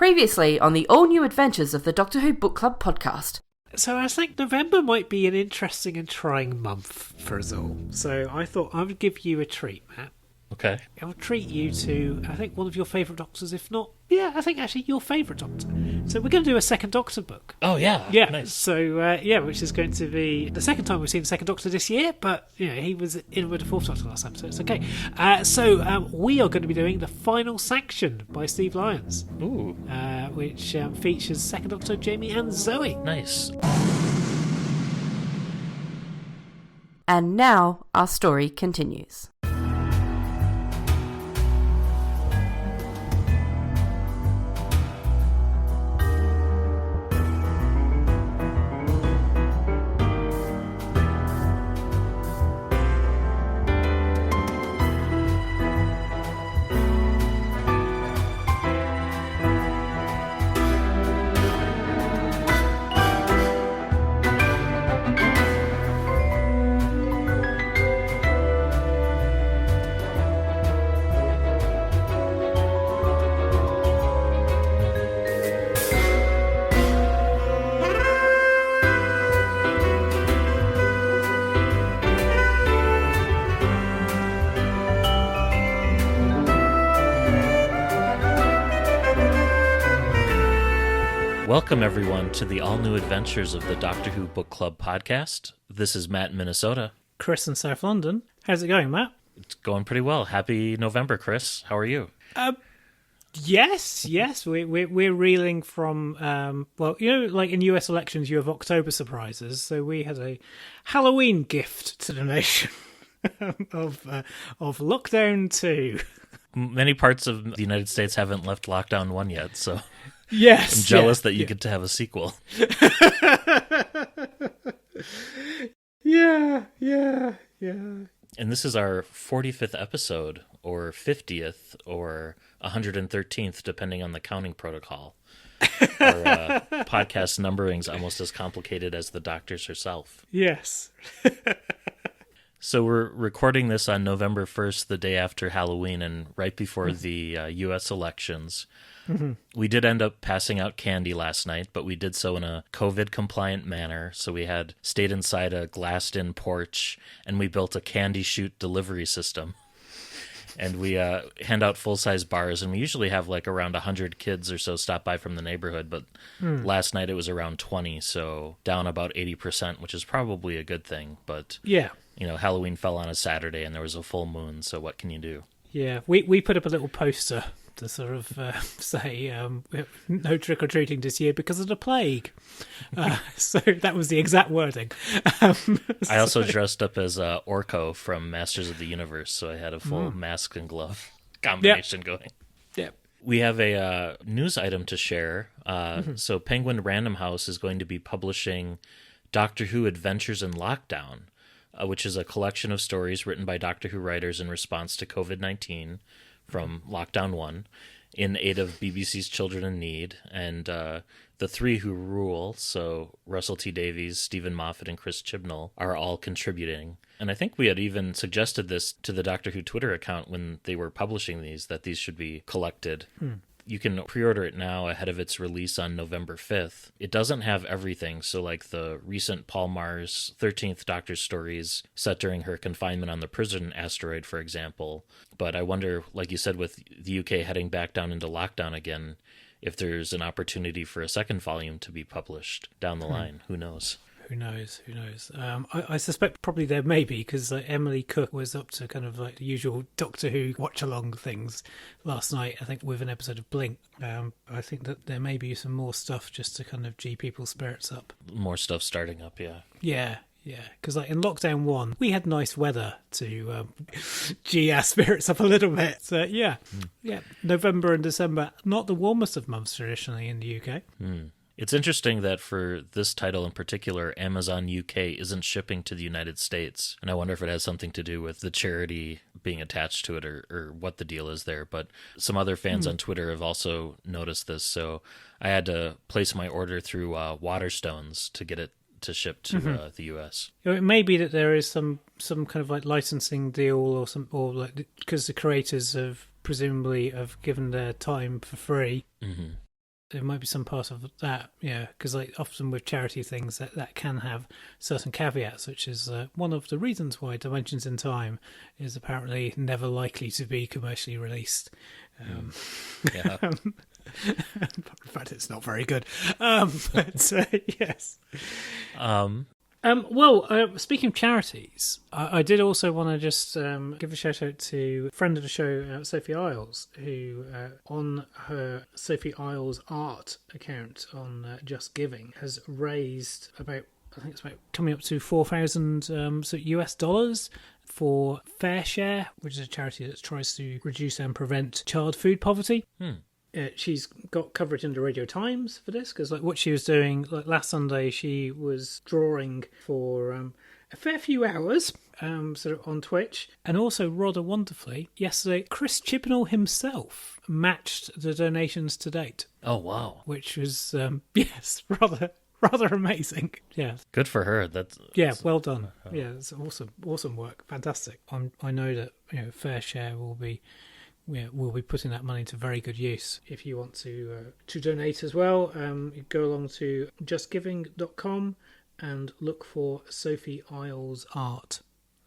Previously on the all-new adventures of the Doctor Who Book Club podcast. So I think November might be an interesting and trying month for us all. So I thought I would give you a treat, Matt. Okay. I'll treat you to, I think, one of your favourite Doctors, if not, yeah, I think actually your favourite Doctor. So we're going to do a second Doctor book. Oh, yeah. Yeah. Nice. So, which is going to be the second time we've seen the second Doctor this year, but, you know, he was in with the fourth Doctor last time, so it's okay. We are going to be doing The Final Sanction by Steve Lyons. Ooh. Which features second Doctor Jamie and Zoe. Nice. And now our story continues. Welcome, everyone, to the all-new adventures of the Doctor Who Book Club podcast. This is Matt in Minnesota. Chris in South London. How's it going, Matt? It's going pretty well. Happy November, Chris. How are you? Yes. We're reeling from, like in US elections, you have October surprises. So we had a Halloween gift to the nation of Lockdown 2. Many parts of the United States haven't left Lockdown 1 yet, so yes, I'm jealous that you get to have a sequel. Yeah. And this is our 45th episode, or 50th, or 113th, depending on the counting protocol. Our podcast numbering's almost as complicated as the Doctor's herself. Yes. So we're recording this on November 1st, the day after Halloween, and right before the U.S. elections. Mm-hmm. We did end up passing out candy last night, but we did so in a COVID-compliant manner. So we stayed inside a glassed-in porch, and we built a candy chute delivery system. And we hand out full-size bars, and we usually have like around 100 kids or so stop by from the neighborhood, but last night it was around 20, so down about 80%, which is probably a good thing. But yeah, you know, Halloween fell on a Saturday, and there was a full moon, so what can you do? Yeah, we put up a little poster to sort of say no trick-or-treating this year because of the plague. So that was the exact wording. I also dressed up as Orko from Masters of the Universe, so I had a full mask and glove combination going. Yep. We have a news item to share. So Penguin Random House is going to be publishing Doctor Who Adventures in Lockdown, which is a collection of stories written by Doctor Who writers in response to COVID-19 from Lockdown 1 in aid of BBC's Children in Need. And the three who rule, so Russell T Davies, Stephen Moffat, and Chris Chibnall, are all contributing. And I think we had even suggested this to the Doctor Who Twitter account when they were publishing these, that these should be collected. You can pre-order it now ahead of its release on November 5th. It doesn't have everything, so like the recent Paul Mars 13th Doctor stories set during her confinement on the prison asteroid, for example. But I wonder, like you said, with the UK heading back down into lockdown again, if there's an opportunity for a second volume to be published down the line. Who knows? Who knows? I suspect probably there may be, because Emily Cook was up to kind of like the usual Doctor Who watch-along things last night, I think, with an episode of Blink. I think that there may be some more stuff just to kind of G people's spirits up. More stuff starting up, yeah. Yeah, because like in Lockdown 1, we had nice weather to G our spirits up a little bit. So yeah, November and December, not the warmest of months traditionally in the UK. It's interesting that for this title in particular, Amazon UK isn't shipping to the United States. And I wonder if it has something to do with the charity being attached to it or what the deal is there. But some other fans on Twitter have also noticed this. So I had to place my order through Waterstones to get it to ship to the US. It may be that there is some kind of like licensing deal or like because the creators have presumably have given their time for free. there might be some part of that, yeah, because like often with charity things that can have certain caveats, which is one of the reasons why Dimensions in Time is apparently never likely to be commercially released. Yeah. In fact, it's not very good. But yes. Speaking of charities, I did also want to just give a shout out to a friend of the show, Sophie Isles, who on her Sophie Isles art account on Just Giving has raised about coming up to $4,000 US dollars for Fair Share, which is a charity that tries to reduce and prevent child food poverty. She's got coverage in the Radio Times for this, because like what she was doing last Sunday, she was drawing for a fair few hours sort of on Twitch, and also rather wonderfully yesterday Chris Chibnall himself matched the donations to date. Oh wow, which was rather amazing. Yeah, good for her. That's well done. Yeah, it's awesome work, fantastic. I know that Fair Share will be putting that money to very good use. If you want to donate as well, you go along to justgiving.com and look for Sophie Isles art,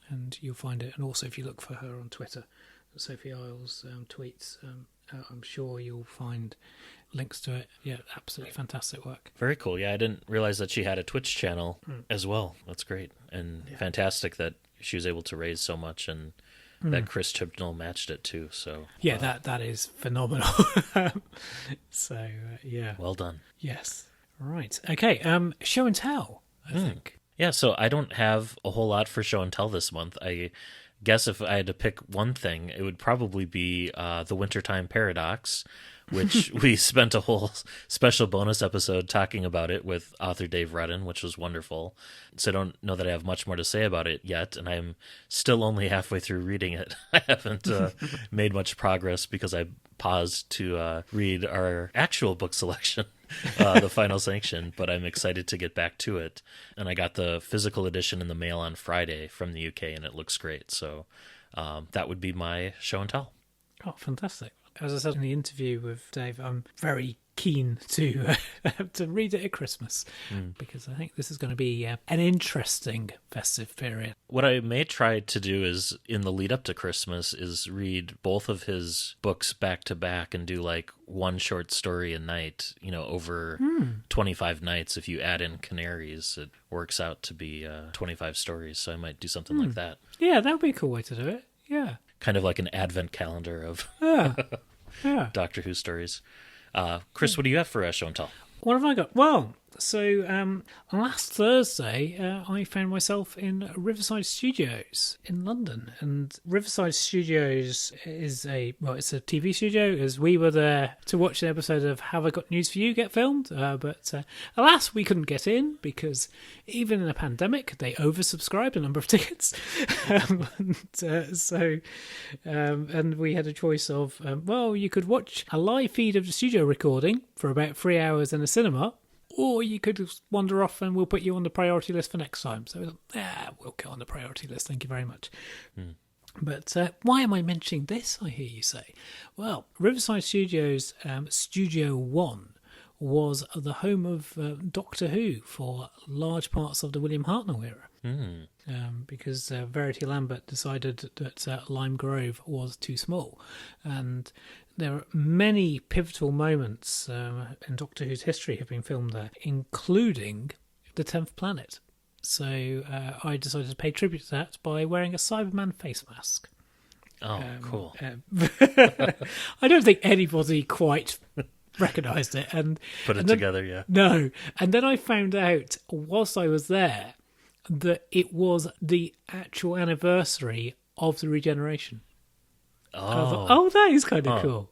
and you'll find it. And also, if you look for her on Twitter, Sophie Isles tweets, I'm sure you'll find links to it. Yeah, absolutely fantastic work. Very cool. Yeah, I didn't realize that she had a Twitch channel as well. That's great and fantastic that she was able to raise so much, and that Chris Chibnall matched it too. So yeah, that is phenomenal. So yeah, well done. Yes. Right. Okay. Show and tell, I think. Yeah. So I don't have a whole lot for show and tell this month. I guess if I had to pick one thing, it would probably be the Wintertime Paradox, which we spent a whole special bonus episode talking about it with author Dave Rudden, which was wonderful. So I don't know that I have much more to say about it yet, and I'm still only halfway through reading it. I haven't made much progress because I paused to read our actual book selection, the Final Sanction, but I'm excited to get back to it. And I got the physical edition in the mail on Friday from the UK, and it looks great. So that would be my show and tell. Oh, fantastic. As I said in the interview with Dave, I'm very keen to read it at Christmas, because I think this is going to be an interesting festive period. What I may try to do is, in the lead up to Christmas, is read both of his books back to back and do like one short story a night, over 25 nights. If you add in Canaries, it works out to be 25 stories. So I might do something like that. Yeah, that would be a cool way to do it. Yeah. Kind of like an advent calendar of Doctor Who stories. Chris, what do you have for show and tell? What have I got? Well, so last Thursday, I found myself in Riverside Studios in London. And Riverside Studios is it's a TV studio, as we were there to watch an episode of Have I Got News For You get filmed. But alas, we couldn't get in because even in a pandemic, they oversubscribed a number of tickets. And we had a choice of, you could watch a live feed of the studio recording for about 3 hours in a cinema, or you could just wander off and we'll put you on the priority list for next time. So we'll go on the priority list, thank you very much. But why am I mentioning this, I hear you say? Well, Riverside Studios Studio 1 was the home of Doctor Who for large parts of the William Hartnell era. Because Verity Lambert decided that Lime Grove was too small. And there are many pivotal moments in Doctor Who's history have been filmed there, including the 10th Planet. So I decided to pay tribute to that by wearing a Cyberman face mask. Oh, cool. I don't think anybody quite recognised it. And Put it together, yeah. No. And then I found out, whilst I was there, that it was the actual anniversary of the regeneration. Oh, that is kind of cool.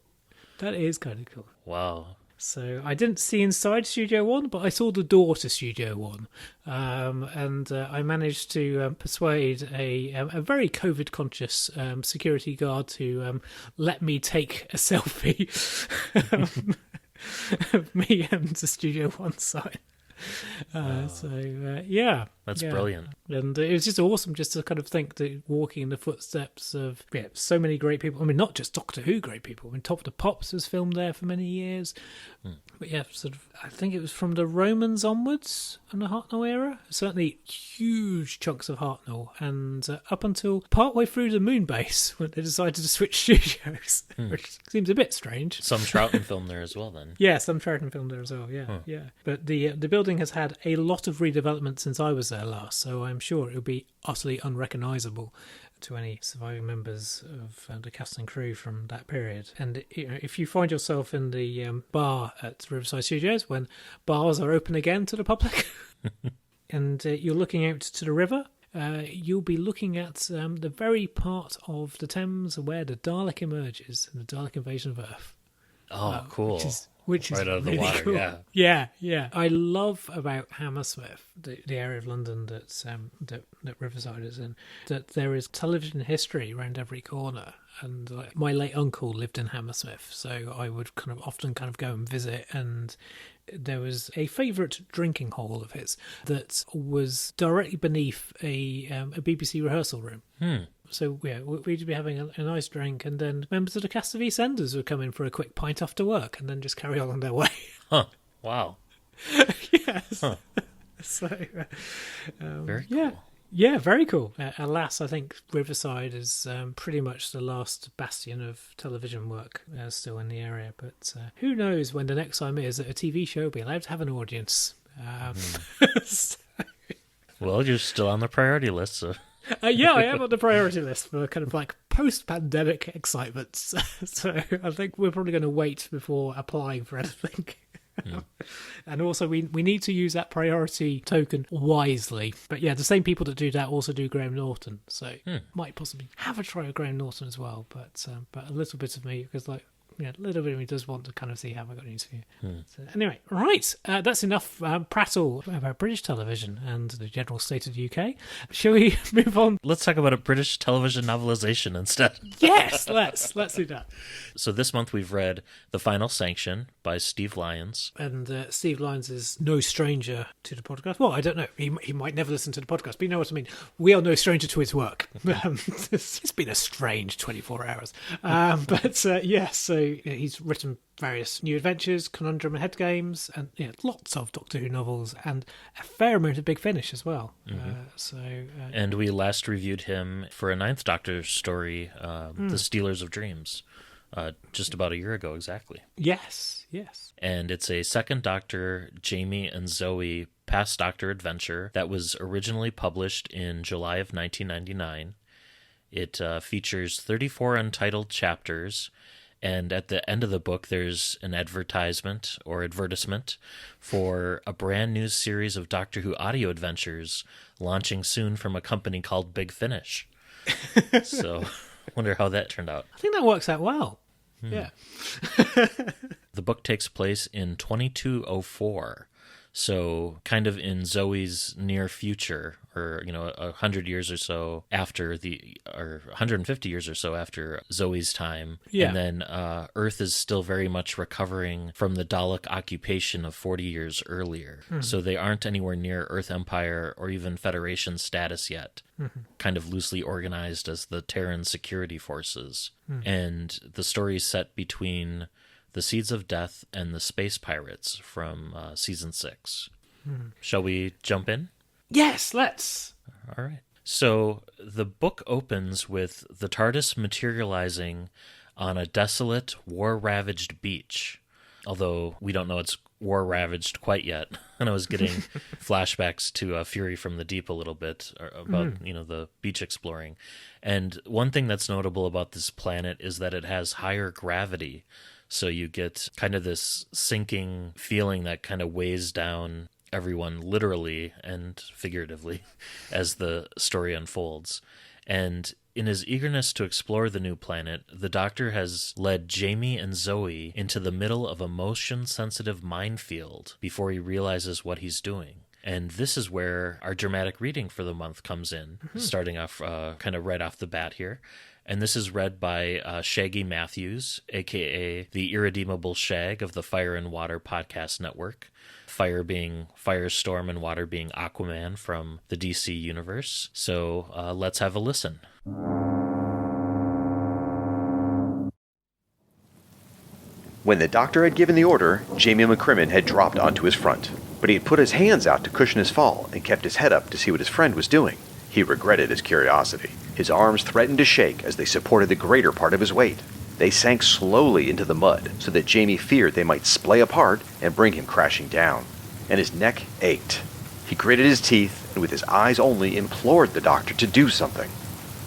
That is kind of cool. Wow. So I didn't see inside Studio 1, but I saw the door to Studio 1. And I managed to persuade a very COVID-conscious security guard to let me take a selfie of me and the Studio 1 sign. Yeah. That's yeah. brilliant. And it was just awesome just to kind of think that walking in the footsteps of so many great people. I mean, not just Doctor Who great people. I mean, Top of the Pops was filmed there for many years. But yeah, sort of, I think it was from the Romans onwards in the Hartnell era. Certainly huge chunks of Hartnell. And up until partway through the Moon Base when they decided to switch studios, which seems a bit strange. Some Troughton filmed there as well then. Yeah, some Troughton filmed there as well, yeah. But the building has had a lot of redevelopment since I was there last, so I'm sure it will be utterly unrecognisable to any surviving members of the cast and crew from that period. And if you find yourself in the bar at Riverside Studios, when bars are open again to the public, and you're looking out to the river, you'll be looking at the very part of the Thames where the Dalek emerges in the Dalek invasion of Earth. Oh, cool. Which is right out of the really water, cool. Yeah. I love about Hammersmith, the area of London that Riverside is in, that there is television history around every corner. And my late uncle lived in Hammersmith, so I would kind of often go and visit. And there was a favourite drinking hole of his that was directly beneath a BBC rehearsal room. So yeah, we'd be having a nice drink, and then members of the cast of EastEnders would come in for a quick pint after work, and then just carry on their way. Huh. Wow. Yes. Huh. So very cool. Yeah, very cool. Alas, I think Riverside is pretty much the last bastion of television work still in the area. But who knows when the next time is that a TV show will be allowed to have an audience. So... Well, you're still on the priority list, so... yeah, I am on the priority list for kind of like post-pandemic excitements. So I think we're probably going to wait before applying for anything. And also we need to use that priority token wisely. But yeah, the same people that do that also do Graham Norton. So might possibly have a try of Graham Norton as well. But a little bit of me, because a little bit of me does want to kind of see how I got an interview. So anyway, right, that's enough prattle about British television and the general state of the UK. Shall we move on? Let's talk about a British television novelization instead. Yes, let's do that. So this month we've read The Final Sanction by Steve Lyons. And Steve Lyons is no stranger to the podcast. Well, I don't know. He might never listen to the podcast, but you know what I mean. We are no stranger to his work. It's been a strange 24 hours. So he's written various new adventures, conundrum and head games, and lots of Doctor Who novels, and a fair amount of Big Finish as well. And we last reviewed him for a Ninth Doctor story, The Stealers of Dreams, just about a year ago exactly. Yes. And it's a Second Doctor, Jamie and Zoe Past Doctor adventure that was originally published in July of 1999. It features 34 untitled chapters. And at the end of the book, there's an advertisement for a brand new series of Doctor Who audio adventures launching soon from a company called Big Finish. So, wonder how that turned out. I think that works out well. Yeah. The book takes place in 2204. So kind of in Zoe's near future, or 100 years or so after or 150 years or so after Zoe's time. Yeah. And then Earth is still very much recovering from the Dalek occupation of 40 years earlier. So they aren't anywhere near Earth Empire or even Federation status yet. Kind of loosely organized as the Terran security forces. And the story is set between the Seeds of Death and the Space Pirates from Season 6. Shall we jump in? Yes, let's. All right. So the book opens with the TARDIS materializing on a desolate, war-ravaged beach. Although we don't know it's war-ravaged quite yet. And I was getting flashbacks to Fury from the Deep a little bit about, the beach exploring. And one thing that's notable about this planet is that it has higher gravity. So you get kind of this sinking feeling that kind of weighs down everyone literally and figuratively as the story unfolds. And in his eagerness to explore the new planet, the Doctor has led Jamie and Zoe into the middle of a motion-sensitive minefield before he realizes what he's doing. And this is where our dramatic reading for the month comes in, starting off kind of right off the bat here. And this is read by Shaggy Matthews, a.k.a. the Irredeemable Shag of the Fire and Water Podcast Network. Fire being Firestorm and water being Aquaman from the DC universe. So let's have a listen. When the doctor had given the order, Jamie McCrimmon had dropped onto his front. But he had put his hands out to cushion his fall and kept his head up to see what his friend was doing. He regretted his curiosity. His arms threatened to shake as they supported the greater part of his weight. They sank slowly into the mud so that Jamie feared they might splay apart and bring him crashing down. And his neck ached. He gritted his teeth and with his eyes only implored the doctor to do something.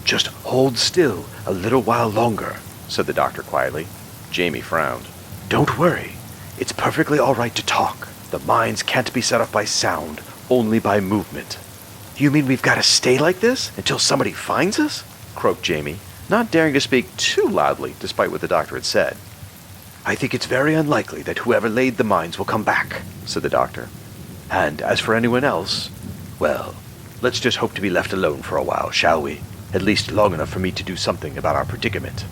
"Just hold still a little while longer," said the doctor quietly. Jamie frowned. "Don't worry. It's perfectly all right to talk. The minds can't be set off by sound, only by movement." "You mean we've got to stay like this until somebody finds us?" croaked Jamie, not daring to speak too loudly despite what the doctor had said. "I think it's very unlikely that whoever laid the mines will come back," said the doctor. "And as for anyone else, well, let's just hope to be left alone for a while, shall we? At least long enough for me to do something about our predicament."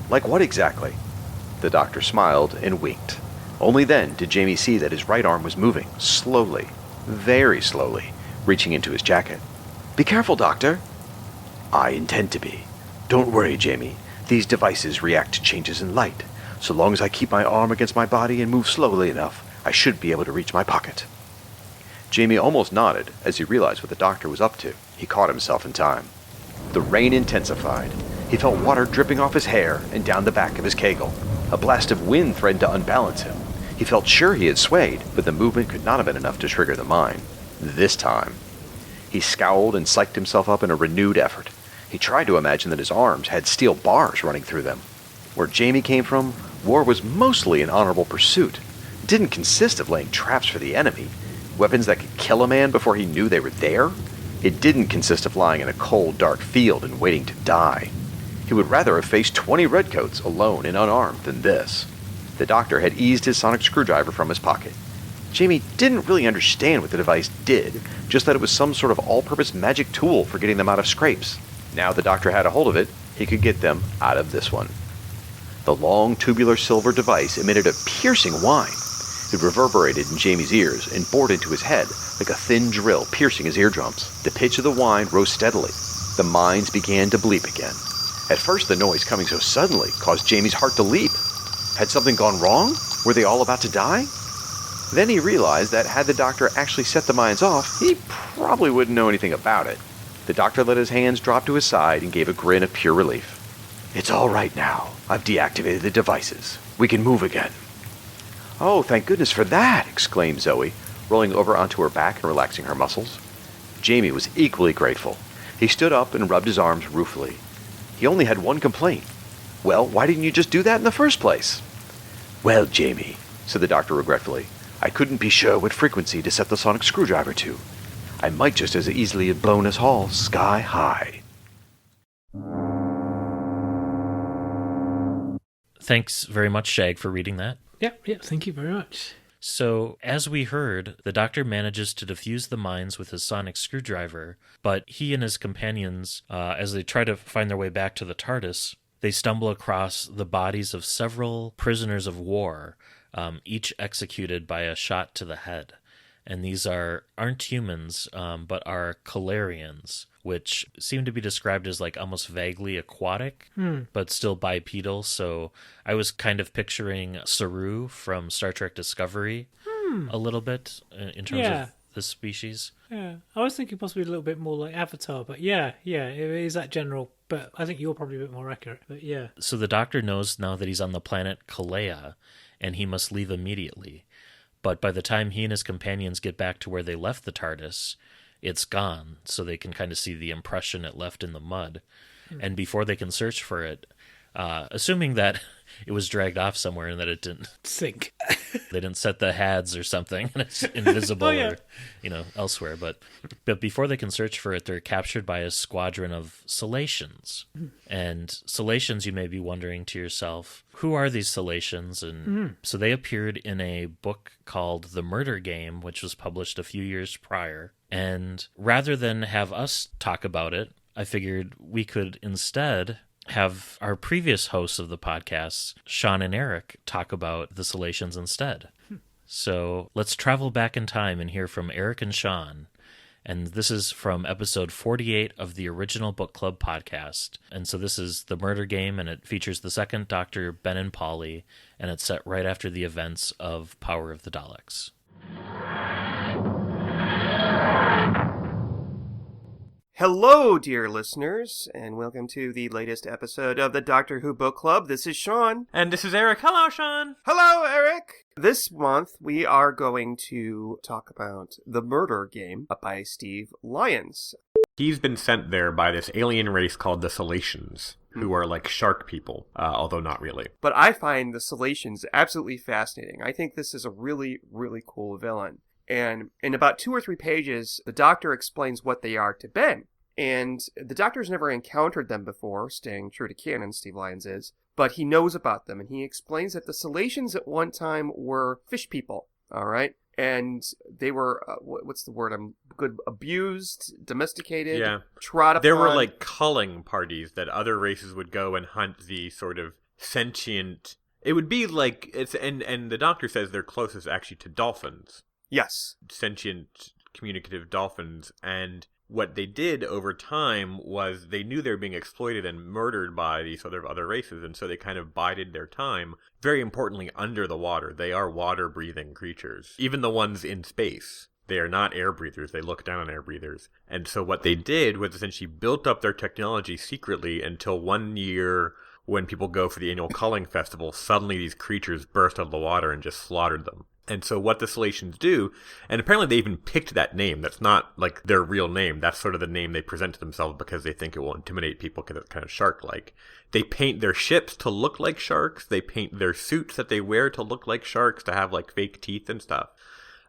"Like what exactly?" The doctor smiled and winked. Only then did Jamie see that his right arm was moving, slowly, very slowly, reaching into his jacket. "Be careful, Doctor." "I intend to be. Don't worry, Jamie. These devices react to changes in light. So long as I keep my arm against my body and move slowly enough, I should be able to reach my pocket." Jamie almost nodded as he realized what the doctor was up to. He caught himself in time. The rain intensified. He felt water dripping off his hair and down the back of his kegel. A blast of wind threatened to unbalance him. He felt sure he had swayed, but the movement could not have been enough to trigger the mine. This time. He scowled and psyched himself up in a renewed effort. He tried to imagine that his arms had steel bars running through them. Where Jamie came from, war was mostly an honorable pursuit. It didn't consist of laying traps for the enemy, weapons that could kill a man before he knew they were there. It didn't consist of lying in a cold, dark field and waiting to die. He would rather have faced 20 redcoats alone and unarmed than this. The doctor had eased his sonic screwdriver from his pocket. Jamie didn't really understand what the device did, just that it was some sort of all-purpose magic tool for getting them out of scrapes. Now the doctor had a hold of it, he could get them out of this one. The long, tubular silver device emitted a piercing whine. It reverberated in Jamie's ears and bored into his head like a thin drill piercing his eardrums. The pitch of the whine rose steadily. The mines began to bleep again. At first, the noise coming so suddenly caused Jamie's heart to leap. Had something gone wrong? Were they all about to die? Then he realized that had the doctor actually set the mines off, he probably wouldn't know anything about it. The doctor let his hands drop to his side and gave a grin of pure relief. "It's all right now. I've deactivated the devices. We can move again." "Oh, thank goodness for that!" exclaimed Zoe, rolling over onto her back and relaxing her muscles. Jamie was equally grateful. He stood up and rubbed his arms ruefully. He only had one complaint. "Well, why didn't you just do that in the first place?" "Well, Jamie," said the doctor regretfully, "I couldn't be sure what frequency to set the sonic screwdriver to. I might just as easily have blown us all sky high." Thanks very much, Shag, for reading that. Yeah, thank you very much. So, as we heard, the doctor manages to defuse the mines with his sonic screwdriver, but he and his companions, as they try to find their way back to the TARDIS, they stumble across the bodies of several prisoners of war, each executed by a shot to the head. And these aren't humans, but are Calarians, which seem to be described as like almost vaguely aquatic, but still bipedal. So I was kind of picturing Saru from Star Trek Discovery a little bit in terms of this species. Yeah, I was thinking possibly a little bit more like Avatar, but yeah, it is that general. But I think you're probably a bit more accurate. But yeah. So the doctor knows now that he's on the planet Kalea, and he must leave immediately. But by the time he and his companions get back to where they left the TARDIS, it's gone, so they can kind of see the impression it left in the mud. And before they can search for it, assuming that it was dragged off somewhere and that it didn't sink, they didn't set the HADs or something, and it's invisible or elsewhere. But before they can search for it, they're captured by a squadron of Salacians. And Salacians, you may be wondering to yourself, who are these Salacians? And so they appeared in a book called The Murder Game, which was published a few years prior. And rather than have us talk about it, I figured we could instead have our previous hosts of the podcast, Sean and Eric, talk about the Salacians instead. So let's travel back in time and hear from Eric and Sean. And this is from episode 48 of the original Book Club podcast. And so this is The Murder Game, and it features the second Doctor, Ben and Polly, and it's set right after the events of Power of the Daleks. Hello, dear listeners, and welcome to the latest episode of the Doctor Who Book Club. This is Sean. And this is Eric. Hello, Sean. Hello, Eric. This month, we are going to talk about The Murder Game by Steve Lyons. He's been sent there by this alien race called the Salacians, who are like shark people, although not really. But I find the Salacians absolutely fascinating. I think this is a really, really cool villain. And in about 2 or 3 pages, the Doctor explains what they are to Ben. And the Doctor's never encountered them before, staying true to canon, Steve Lyons is. But he knows about them, and he explains that the Salacians at one time were fish people, all right? And they were, what's the word? Abused, domesticated, trod upon. There were like culling parties that other races would go and hunt the sort of sentient... It would be like, and the Doctor says they're closest actually to dolphins. Yes. Sentient, communicative dolphins. And what they did over time was they knew they were being exploited and murdered by these other races, and so they kind of bided their time. Very importantly, under the water. They are water-breathing creatures. Even the ones in space. They are not air breathers. They look down on air breathers. And so what they did was essentially built up their technology secretly until one year, when people go for the annual culling festival, suddenly these creatures burst out of the water and just slaughtered them. And so what the Salacians do, and apparently they even picked that name. That's not like their real name. That's sort of the name they present to themselves because they think it will intimidate people because it's kind of shark-like. They paint their ships to look like sharks. They paint their suits that they wear to look like sharks, to have like fake teeth and stuff.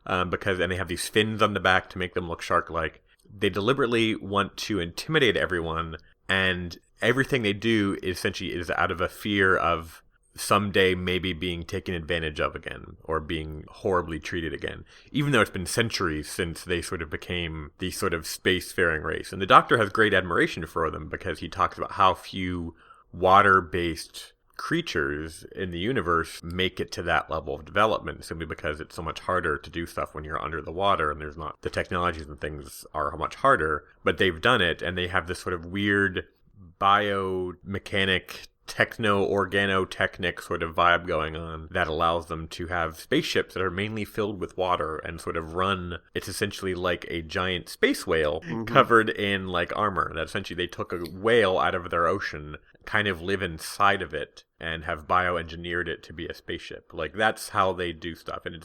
And they have these fins on the back to make them look shark-like. They deliberately want to intimidate everyone, and everything they do essentially is out of a fear of someday maybe being taken advantage of again, or being horribly treated again, even though it's been centuries since they sort of became the sort of spacefaring race. And the Doctor has great admiration for them because he talks about how few water-based creatures in the universe make it to that level of development, simply because it's so much harder to do stuff when you're under the water, and there's not, the technologies and things are much harder, but they've done it, and they have this sort of weird biomechanic techno-organotechnic sort of vibe going on that allows them to have spaceships that are mainly filled with water and sort of run. It's essentially like a giant space whale covered in like armor. That essentially they took a whale out of their ocean, kind of live inside of it, and have bioengineered it to be a spaceship. Like that's how they do stuff. And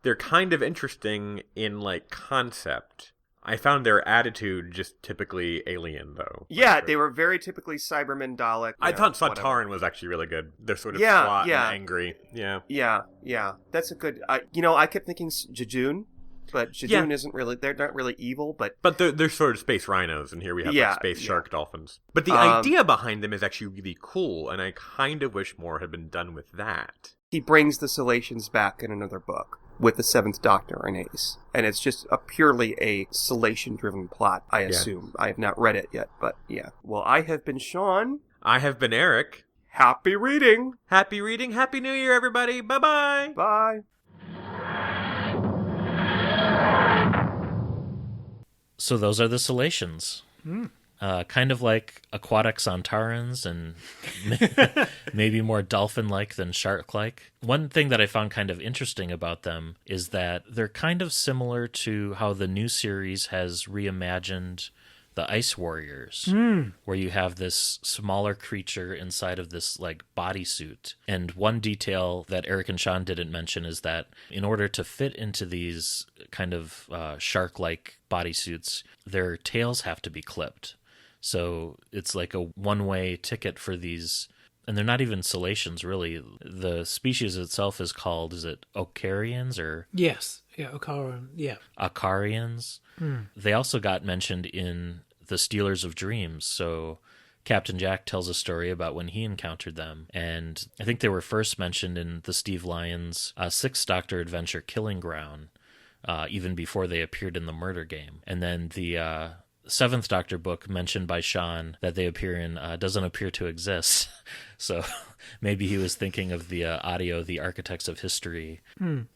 they're kind of interesting in like concept. I found their attitude just typically alien, though. Yeah, they were very typically Cybermen, Dalek. I thought Sontaran was actually really good. They're sort of flat and angry. Yeah. That's a good... I kept thinking Jejun, but Jejun isn't really... They're not really evil, but... But they're sort of space rhinos, and here we have like space shark dolphins. But the idea behind them is actually really cool, and I kind of wish more had been done with that. He brings the Salacians back in another book with the Seventh Doctor and Ace. And it's just purely a Salation-driven plot, I assume. I have not read it yet, but yeah. Well, I have been Sean. I have been Eric. Happy reading! Happy reading. Happy New Year, everybody. Bye-bye. Bye. So those are the Salacians. Kind of like aquatic Sontarans, and maybe more dolphin-like than shark-like. One thing that I found kind of interesting about them is that they're kind of similar to how the new series has reimagined the Ice Warriors, where you have this smaller creature inside of this like bodysuit. And one detail that Eric and Sean didn't mention is that in order to fit into these kind of shark-like bodysuits, their tails have to be clipped. So it's like a one-way ticket for these, and they're not even Salacians, really. The species itself is called, is it Ocarians or? Yes, yeah, Ocarian, yeah. Acarians. They also got mentioned in the Stealers of Dreams, so Captain Jack tells a story about when he encountered them, and I think they were first mentioned in the Steve Lyons Sixth Doctor adventure Killing Ground, even before they appeared in the Murder Game. And then the Seventh Doctor book mentioned by Sean that they appear in doesn't appear to exist. So maybe he was thinking of the audio, The Architects of History,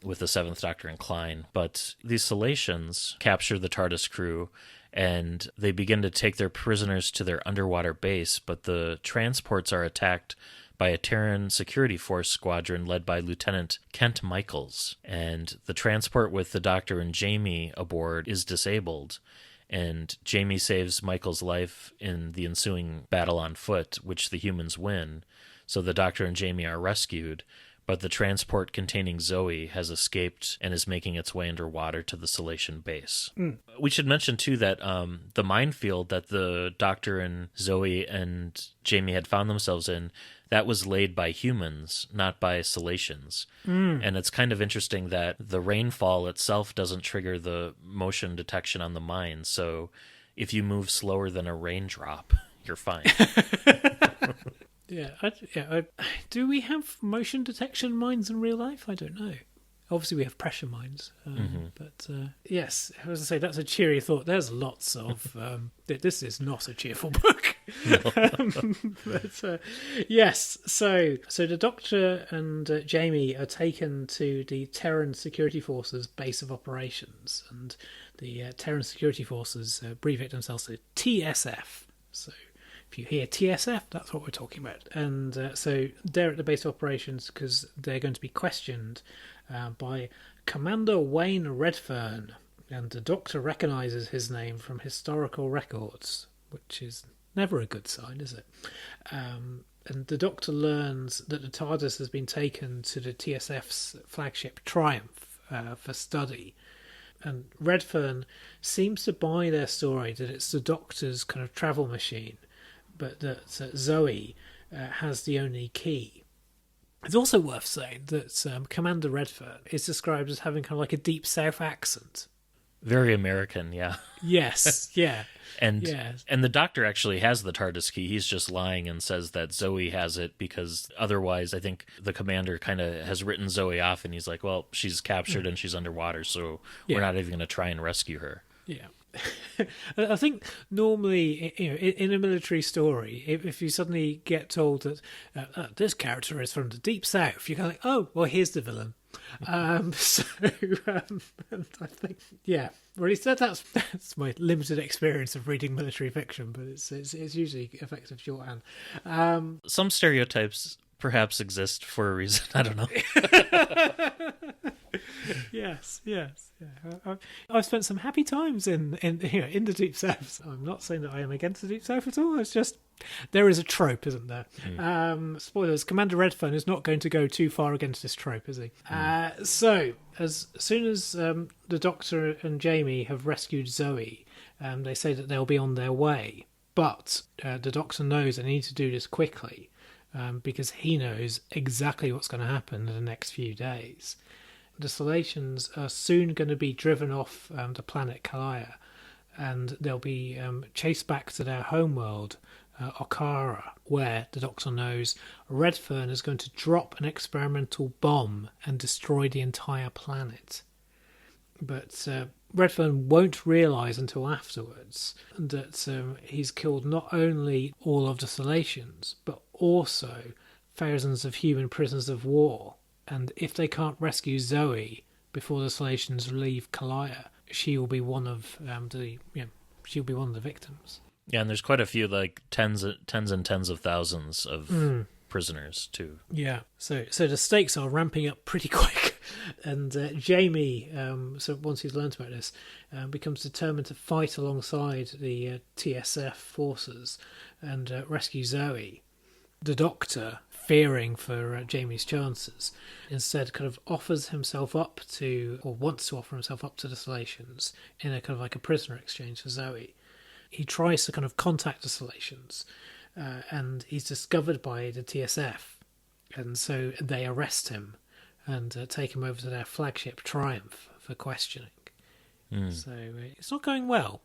with the Seventh Doctor and Klein. But these Salacians capture the TARDIS crew, and they begin to take their prisoners to their underwater base, but the transports are attacked by a Terran security force squadron led by Lieutenant Kent Michaels. And the transport with the Doctor and Jamie aboard is disabled, and Jamie saves Michael's life in the ensuing battle on foot, which the humans win. So the Doctor and Jamie are rescued, but the transport containing Zoe has escaped and is making its way underwater to the Salation base. We should mention, too, that the minefield that the Doctor and Zoe and Jamie had found themselves in, that was laid by humans, not by Salacians. And it's kind of interesting that the rainfall itself doesn't trigger the motion detection on the mine, so if you move slower than a raindrop, you're fine. Do we have motion detection mines in real life? I don't know. Obviously, we have pressure mines. But yes, as I say, that's a cheery thought. There's lots of... this is not a cheerful book. Yes, so the Doctor and Jamie are taken to the Terran Security Forces base of operations. And the Terran Security Forces abbreviate themselves to TSF. So... if you hear TSF, that's what we're talking about. And so they're at the base of operations because they're going to be questioned by Commander Wayne Redfern. And the Doctor recognises his name from historical records, which is never a good sign, is it? And the Doctor learns that the TARDIS has been taken to the TSF's flagship Triumph for study. And Redfern seems to buy their story that it's the Doctor's kind of travel machine, but that Zoe has the only key. It's also worth saying that Commander Redfern is described as having kind of like a deep South accent. Very American, yeah. Yes, yeah. And the Doctor actually has the TARDIS key. He's just lying and says that Zoe has it because otherwise I think the commander kind of has written Zoe off and he's like, well, she's captured and she's underwater, so we're not even going to try and rescue her. Yeah. I think normally, in a military story, if you suddenly get told that this character is from the Deep South, you're kind of like, oh, well, here's the villain. And I think, or at least that's my limited experience of reading military fiction, but it's usually effective shorthand. Some stereotypes perhaps exist for a reason. I don't know. Yes. Yeah. I've spent some happy times in the Deep South. I'm not saying that I am against the Deep South at all. It's just there is a trope, isn't there? Spoilers: Commander Redfern is not going to go too far against this trope, is he? So as soon as the Doctor and Jamie have rescued Zoe, they say that they'll be on their way. But the Doctor knows they need to do this quickly because he knows exactly what's going to happen in the next few days. The Salacians are soon going to be driven off the planet Kalaya, and they'll be chased back to their homeworld, Okara, where the Doctor knows Redfern is going to drop an experimental bomb and destroy the entire planet. But Redfern won't realise until afterwards that he's killed not only all of the Salacians, but also thousands of human prisoners of war. And if they can't rescue Zoe before the Salacians leave Kalaya, she will be one of she'll be one of the victims. Yeah, and there's quite a few, like tens and tens of thousands of prisoners too. Yeah, so the stakes are ramping up pretty quick, and Jamie, so once he's learnt about this, becomes determined to fight alongside the TSF forces and rescue Zoe. The Doctor, fearing for Jamie's chances, instead kind of offers himself up to, or wants to offer himself up to the Salacians in a kind of like a prisoner exchange for Zoe. He tries to kind of contact the Salacians, and he's discovered by the TSF, and so they arrest him and take him over to their flagship Triumph for questioning. So it's not going well.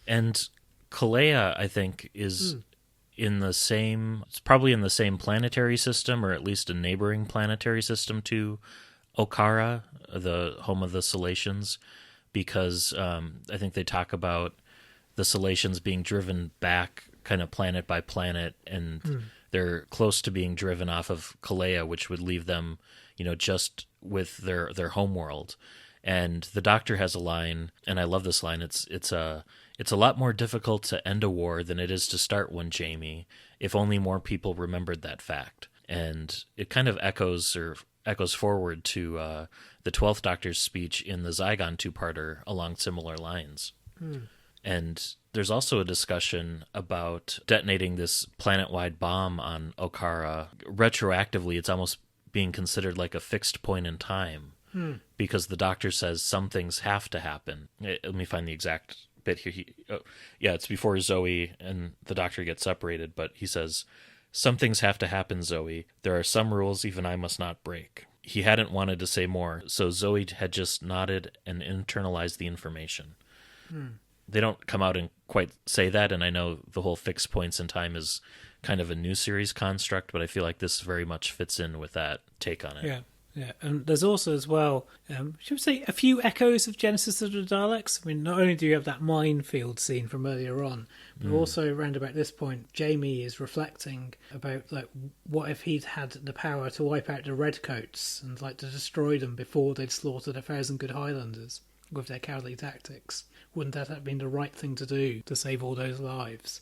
And Kalea, I think, is... it's probably in the same planetary system, or at least a neighboring planetary system to Okara, the home of the Salacians. because I think they talk about the Salacians being driven back kind of planet by planet, and they're close to being driven off of Kalea, which would leave them, just with their homeworld. And the Doctor has a line, and I love this line. It's a lot more difficult to end a war than it is to start one, Jamie, if only more people remembered that fact. And it kind of echoes forward to the 12th Doctor's speech in the Zygon two-parter along similar lines. And there's also a discussion about detonating this planet-wide bomb on Okara. Retroactively, it's almost being considered like a fixed point in time, because the Doctor says some things have to happen. Let me find the exact bit here. It's before Zoe and the Doctor get separated, but he says, "Some things have to happen, Zoe. There are some rules even I must not break." He hadn't wanted to say more, so Zoe had just nodded and internalized the information. They don't come out and quite say that, and I know the whole fixed points in time is kind of a new series construct, but I feel like this very much fits in with that take on it. Yeah, and there's also as well, should we say, a few echoes of Genesis of the Daleks. I mean, not only do you have that minefield scene from earlier on, but also around about this point, Jamie is reflecting about, like, what if he'd had the power to wipe out the Redcoats and, like, to destroy them before they'd slaughtered 1,000 good Highlanders with their cowardly tactics. Wouldn't that have been the right thing to do to save all those lives?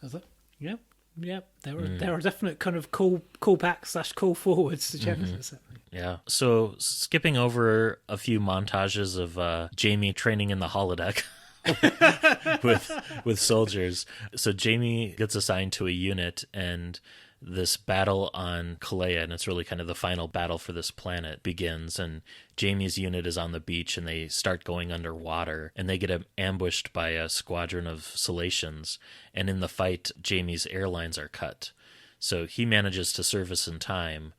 I was like, yeah, there are definite kind of call back / call forwards to Genesis. Yeah. So skipping over a few montages of Jamie training in the holodeck with soldiers. So Jamie gets assigned to a unit, and this battle on Kalea, and it's really kind of the final battle for this planet, begins, and Jamie's unit is on the beach, and they start going underwater, and they get ambushed by a squadron of Salacians, and in the fight, Jamie's airlines are cut. So he manages to surface in time,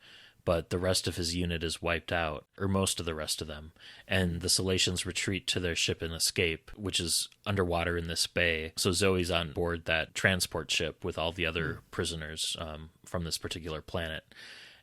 but the rest of his unit is wiped out, or most of the rest of them, and the Salacians retreat to their ship and escape, which is underwater in this bay. So Zoe's on board that transport ship with all the other prisoners from this particular planet.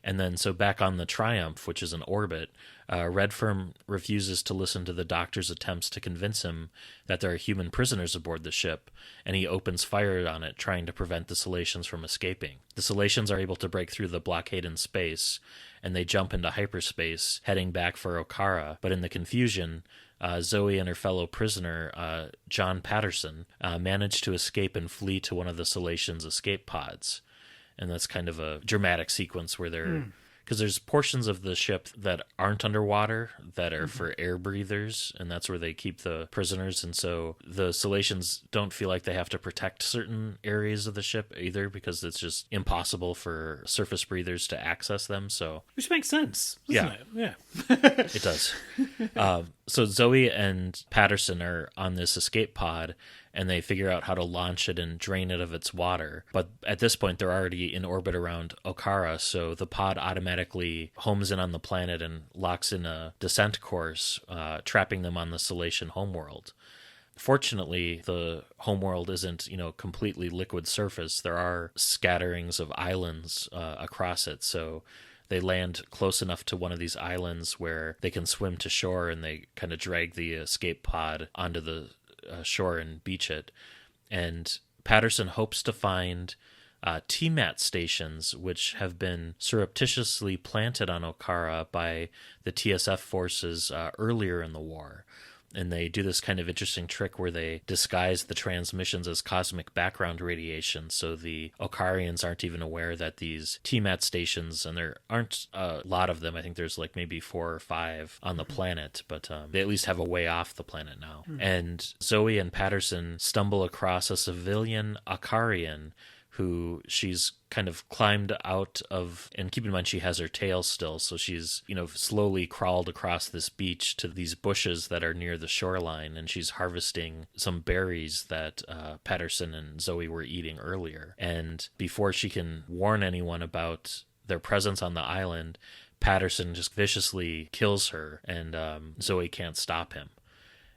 And then, so back on the Triumph, which is in orbit, Redfern refuses to listen to the Doctor's attempts to convince him that there are human prisoners aboard the ship, and he opens fire on it, trying to prevent the Salacians from escaping. The Salacians are able to break through the blockade in space, and they jump into hyperspace, heading back for Okara. But in the confusion, Zoe and her fellow prisoner, John Patterson, manage to escape and flee to one of the Salacians' escape pods. And that's kind of a dramatic sequence where they're... Because there's portions of the ship that aren't underwater, that are for air breathers, and that's where they keep the prisoners. And so the Salacians don't feel like they have to protect certain areas of the ship either, because it's just impossible for surface breathers to access them. So, which makes sense, doesn't it? Yeah. It does. So Zoe and Patterson are on this escape pod, and they figure out how to launch it and drain it of its water. But at this point, they're already in orbit around Okara, so the pod automatically homes in on the planet and locks in a descent course, trapping them on the Salatian homeworld. Fortunately, the homeworld isn't, completely liquid surface. There are scatterings of islands across it, so they land close enough to one of these islands where they can swim to shore, and they kind of drag the escape pod onto the shore and beach it. And Patterson hopes to find TMAT stations, which have been surreptitiously planted on Okara by the TSF forces earlier in the war. And they do this kind of interesting trick where they disguise the transmissions as cosmic background radiation, so the Okarians aren't even aware that these TMAT stations, and there aren't a lot of them, I think there's like maybe 4 or 5 on the planet, but they at least have a way off the planet now. And Zoe and Patterson stumble across a civilian Okarian who she's kind of climbed out of, and keep in mind she has her tail still, so she's, slowly crawled across this beach to these bushes that are near the shoreline, and she's harvesting some berries that Patterson and Zoe were eating earlier. And before she can warn anyone about their presence on the island, Patterson just viciously kills her, and Zoe can't stop him.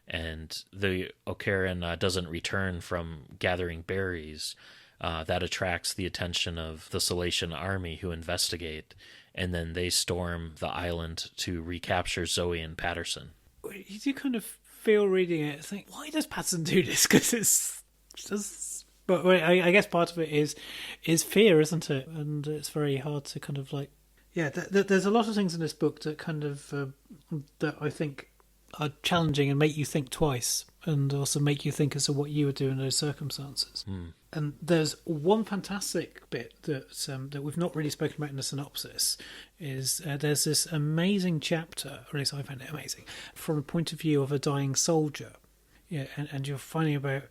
And the Okaran doesn't return from gathering berries. That attracts the attention of the Salatian army, who investigate, and then they storm the island to recapture Zoe and Patterson. You do kind of feel reading it, think, why does Patterson do this? Because it's just... But I guess part of it is fear, isn't it? And it's very hard to kind of like... Yeah, there's a lot of things in this book that kind of... that I think are challenging and make you think twice, and also make you think as to what you would do in those circumstances. And there's one fantastic bit that we've not really spoken about in the synopsis, is there's this amazing chapter, or at least I found it amazing, from a point of view of a dying soldier. Yeah, and you're finding about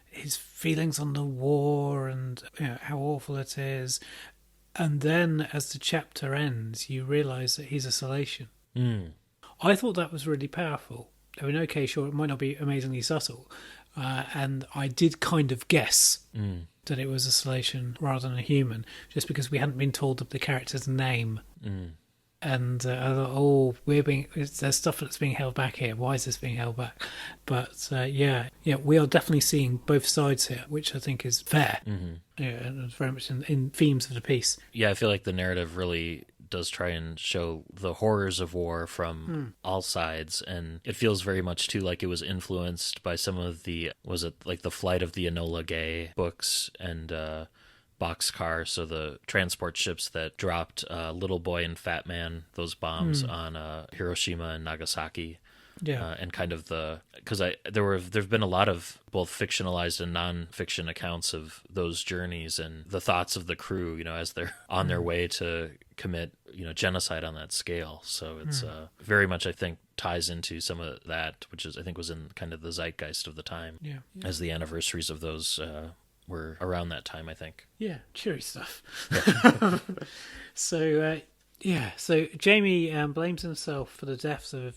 his feelings on the war and how awful it is. And then as the chapter ends, you realise that he's a Salatian. I thought that was really powerful. I mean, okay, sure, it might not be amazingly subtle. And I did kind of guess that it was a Salatian rather than a human, just because we hadn't been told of the character's name. And I thought, there's stuff that's being held back here. Why is this being held back? But yeah, we are definitely seeing both sides here, which I think is fair. Yeah, and it's very much in themes of the piece. Yeah, I feel like the narrative really does try and show the horrors of war from all sides, and it feels very much too like it was influenced by some of the, was it like the Flight of the Enola Gay books and Boxcar, so the transport ships that dropped Little Boy and Fat Man, those bombs on Hiroshima and Nagasaki. Yeah, and kind of because there've been a lot of both fictionalized and non-fiction accounts of those journeys and the thoughts of the crew, as they're on their way to commit, genocide on that scale. So it's very much, I think, ties into some of that, which I think was in kind of the zeitgeist of the time. Yeah. As the anniversaries of those were around that time, I think. Yeah, cheery stuff. So Jamie blames himself for the deaths of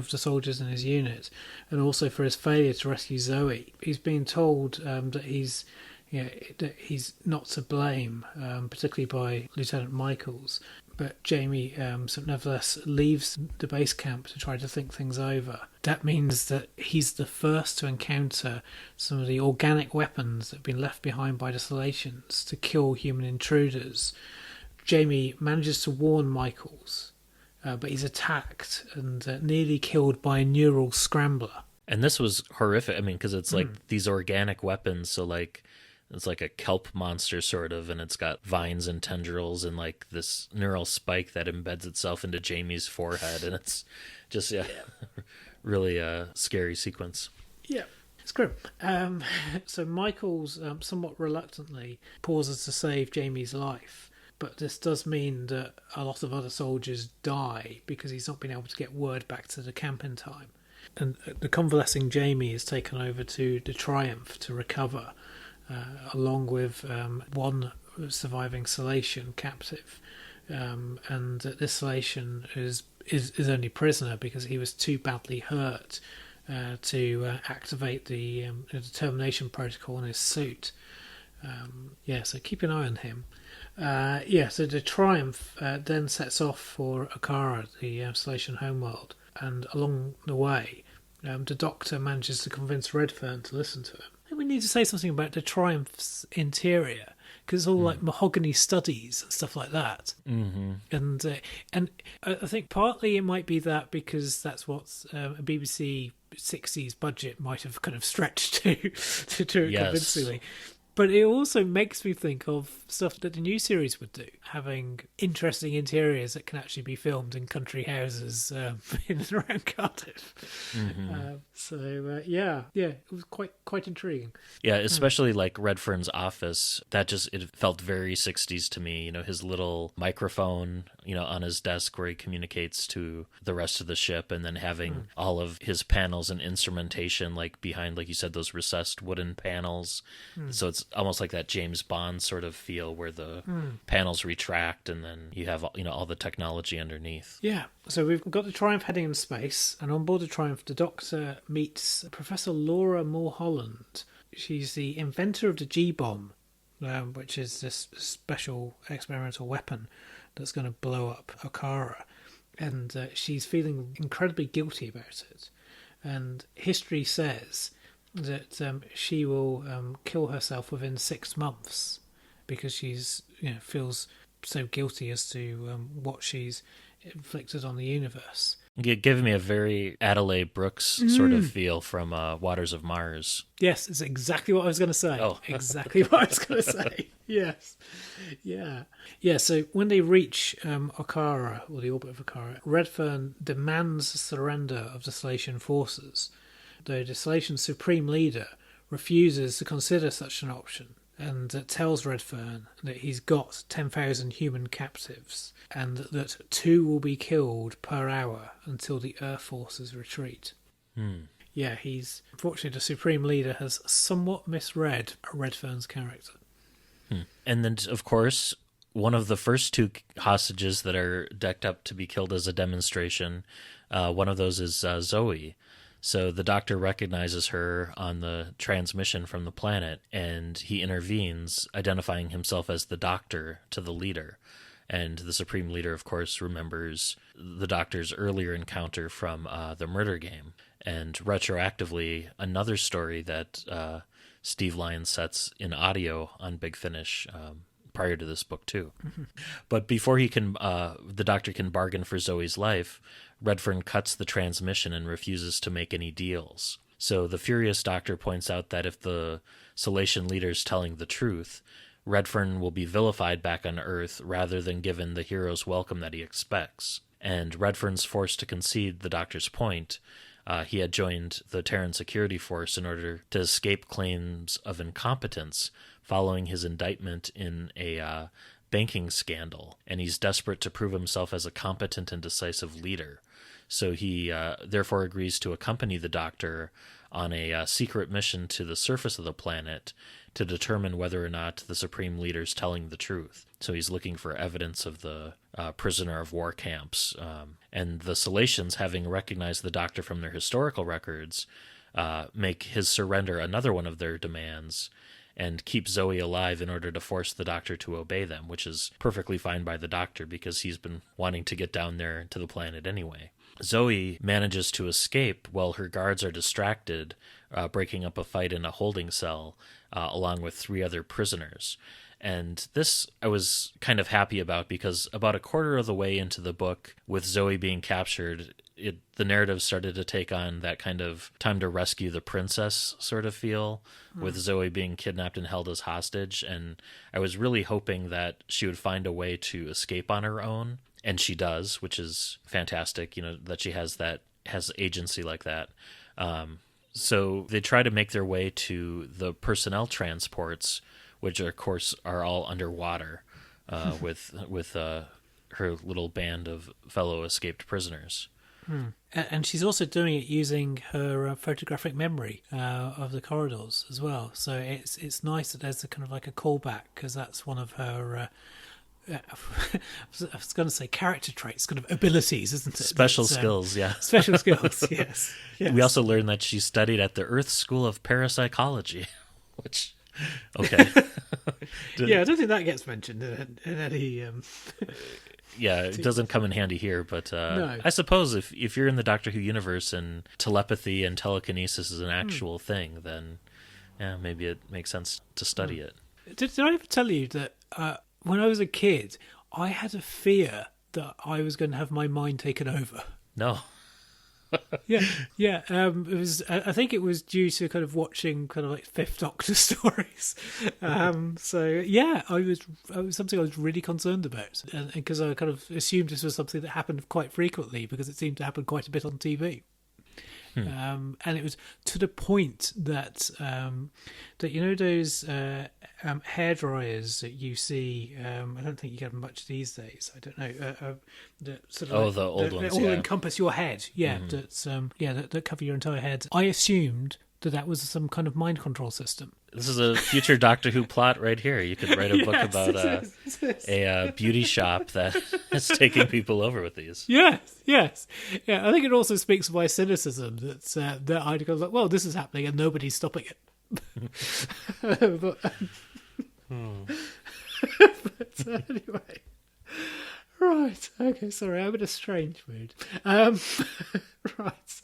the soldiers in his unit, and also for his failure to rescue Zoe. He's been told that he's not to blame, particularly by Lieutenant Michaels. But Jamie nevertheless leaves the base camp to try to think things over. That means that he's the first to encounter some of the organic weapons that have been left behind by the Salatians to kill human intruders. Jamie manages to warn Michaels, but he's attacked and nearly killed by a neural scrambler. And this was horrific. I mean, because it's like these organic weapons, so like it's like a kelp monster sort of, and it's got vines and tendrils and like this neural spike that embeds itself into Jamie's forehead, and it's just really a scary sequence. Yeah. It's grim. So Michaels somewhat reluctantly pauses to save Jamie's life. But this does mean that a lot of other soldiers die because he's not been able to get word back to the camp in time. And the convalescing Jamie is taken over to the Triumph to recover, along with one surviving Salatian captive. And this Salatian is only prisoner because he was too badly hurt to activate the determination protocol in his suit. So keep an eye on him. So the Triumph then sets off for Akara, the Salatian homeworld, and along the way, the Doctor manages to convince Redfern to listen to him. I think we need to say something about the Triumph's interior, because it's all like mahogany studies and stuff like that. And I think partly it might be that because that's what a BBC 60s budget might have kind of stretched to convincingly. But it also makes me think of stuff that the new series would do, having interesting interiors that can actually be filmed in country houses in and around Cardiff. It was quite intriguing. Yeah, especially like Redfern's office. It felt very 60s to me. His little microphone, on his desk where he communicates to the rest of the ship, and then having all of his panels and instrumentation like behind, like you said, those recessed wooden panels. So it's almost like that James Bond sort of feel where the panels retract and then you have all the technology underneath. Yeah, so we've got the Triumph heading in space, and on board the Triumph the Doctor meets Professor Laura Mulholland. She's the inventor of the G-bomb, which is this special experimental weapon that's going to blow up Okara, and she's feeling incredibly guilty about it. And history says that she will kill herself within 6 months because she's feels so guilty as to what she's inflicted on the universe. Give me a very Adelaide Brooks sort of feel from Waters of Mars. Yes, it's exactly what I was going to say. Oh. Exactly what I was going to say. Yes. Yeah. Yeah, so when they reach Okara, or the orbit of Okara, Redfern demands surrender of Desolation forces, though Desolation's supreme leader refuses to consider such an option and tells Redfern that he's got 10,000 human captives and that 2 will be killed per hour until the Earth forces retreat. Yeah, unfortunately, the Supreme Leader has somewhat misread Redfern's character. And then, of course, one of the first 2 hostages that are decked up to be killed as a demonstration, one of those is Zoe. So the Doctor recognizes her on the transmission from the planet, and he intervenes, identifying himself as the Doctor to the leader. And the Supreme Leader, of course, remembers the Doctor's earlier encounter from the murder game. And retroactively, another story that Steve Lyons sets in audio on Big Finish prior to this book, too. But before the Doctor can bargain for Zoe's life, Redfern cuts the transmission and refuses to make any deals. So the furious Doctor points out that if the Solation leader's telling the truth, Redfern will be vilified back on Earth rather than given the hero's welcome that he expects. And Redfern's forced to concede the Doctor's point. He had joined the Terran security force in order to escape claims of incompetence following his indictment in a banking scandal, and he's desperate to prove himself as a competent and decisive leader. So he therefore agrees to accompany the Doctor on a secret mission to the surface of the planet to determine whether or not the Supreme Leader's telling the truth. So he's looking for evidence of the prisoner of war camps. And the Solations, having recognized the Doctor from their historical records, make his surrender another one of their demands and keep Zoe alive in order to force the Doctor to obey them, which is perfectly fine by the Doctor because he's been wanting to get down there to the planet anyway. Zoe manages to escape while her guards are distracted, breaking up a fight in a holding cell, along with 3 other prisoners. And this I was kind of happy about because about a quarter of the way into the book, with Zoe being captured, the narrative started to take on that kind of time to rescue the princess sort of feel, with Zoe being kidnapped and held as hostage. And I was really hoping that she would find a way to escape on her own. And she does, which is fantastic, that she has agency like that. So they try to make their way to the personnel transports, which of course are all underwater, with her little band of fellow escaped prisoners. And she's also doing it using her photographic memory of the corridors as well. So it's nice that there's a kind of like a callback, because that's one of her. I was going to say character traits, kind of abilities, isn't it? Special skills, yeah. Special skills, yes. We also learned that she studied at the Earth School of Parapsychology, which, okay. Yeah, I don't think that gets mentioned in any... Yeah, it doesn't come in handy here, but No. I suppose if you're in the Doctor Who universe and telepathy and telekinesis is an actual thing, then maybe it makes sense to study it. Did I ever tell you that... when I was a kid, I had a fear that I was going to have my mind taken over. No. Yeah. It was. I think it was due to kind of watching kind of like Fifth Doctor stories. So yeah, it was something I was really concerned about, and because I kind of assumed this was something that happened quite frequently because it seemed to happen quite a bit on TV. And it was to the point that that those hair dryers that you see. I don't think you get them much these days. I don't know. The sort of the old ones. They all encompass your head. Yeah, that cover your entire head. I assumed that was some kind of mind control system. This is a future Doctor Who plot right here. You could write a book about a beauty shop that is taking people over with these. Yes. Yeah, I think it also speaks of my cynicism that I'd go like, well, this is happening and nobody's stopping it. But anyway. Right. Okay. Sorry, I'm in a strange mood. Right.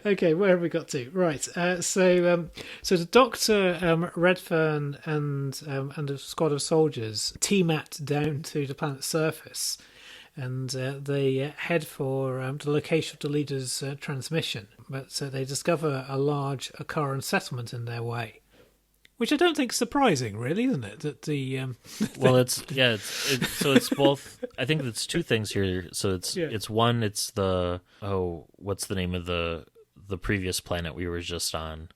Okay. Where have we got to? Right. So the Doctor, Redfern, and a squad of soldiers team at down to the planet's surface, and they head for the location of the leader's transmission. But they discover a large Akaran settlement in their way. Which I don't think is surprising, really, isn't it? That the well, it's both. I think it's two things here. So it's one. It's the what's the name of the previous planet we were just on?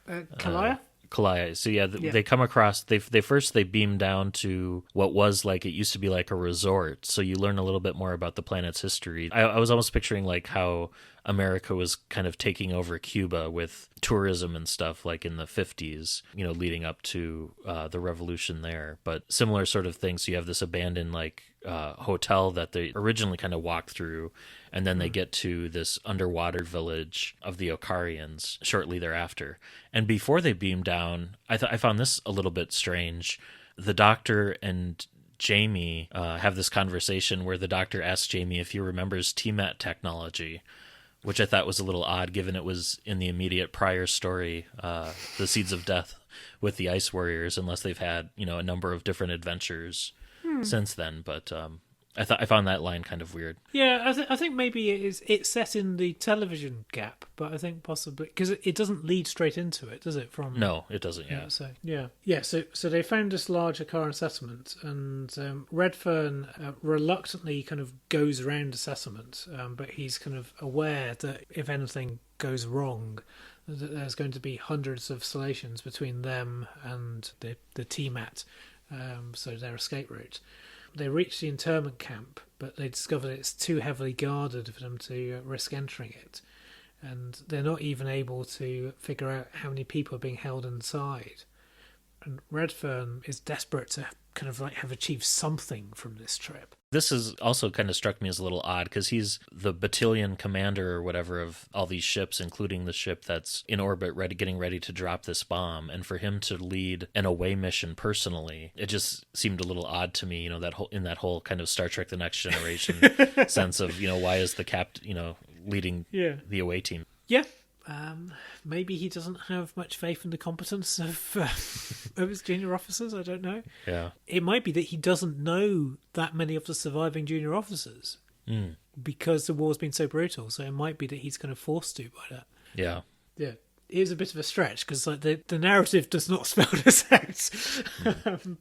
Kalaya. Kalaya. So they come across. They beam down to what was like, it used to be like a resort. So you learn a little bit more about the planet's history. I was almost picturing like how America was kind of taking over Cuba with tourism and stuff, like in the 50s, leading up to the revolution there. But similar sort of things. So you have this abandoned like hotel that they originally kind of walked through, and then they get to this underwater village of the Okarians shortly thereafter. And before they beam down, I found this a little bit strange. The Doctor and Jamie have this conversation where the Doctor asks Jamie if he remembers TMAT technology, which I thought was a little odd given it was in the immediate prior story, The Seeds of Death with the Ice Warriors, unless they've had, a number of different adventures since then. But I found that line kind of weird. Yeah, I think maybe it's set in the television gap, but I think possibly because it doesn't lead straight into it, does it? No, it doesn't. Yeah. So they found this large Akaran settlement, and Redfern reluctantly kind of goes around the settlement, but he's kind of aware that if anything goes wrong, that there's going to be hundreds of Salacians between them and the TMAT, so their escape route. They reach the internment camp, but they discover that it's too heavily guarded for them to risk entering it. And they're not even able to figure out how many people are being held inside. And Redfern is desperate to kind of like have achieved something from this trip. This is also kind of struck me as a little odd because he's the battalion commander or whatever of all these ships, including the ship that's in orbit, getting ready to drop this bomb. And for him to lead an away mission personally, it just seemed a little odd to me. That whole kind of Star Trek: The Next Generation sense of why is the captain leading the away team? Yeah. Maybe he doesn't have much faith in the competence of his junior officers. I don't know. Yeah, it might be that he doesn't know that many of the surviving junior officers because the war's been so brutal. So it might be that he's kind of forced to by that. Yeah. It is a bit of a stretch because like the narrative does not spell this out.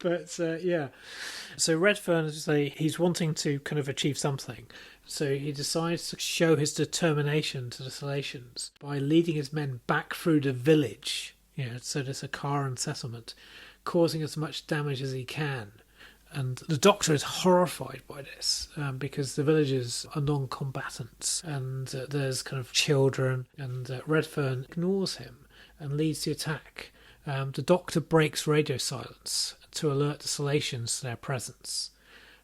But yeah. So Redfern, as I say, he's wanting to kind of achieve something. So he decides to show his determination to the Salacians by leading his men back through the village, so there's a Akaran settlement, causing as much damage as he can. And the Doctor is horrified by this because the villagers are non-combatants and there's kind of children, and Redfern ignores him and leads the attack. The Doctor breaks radio silence to alert the Salacians to their presence.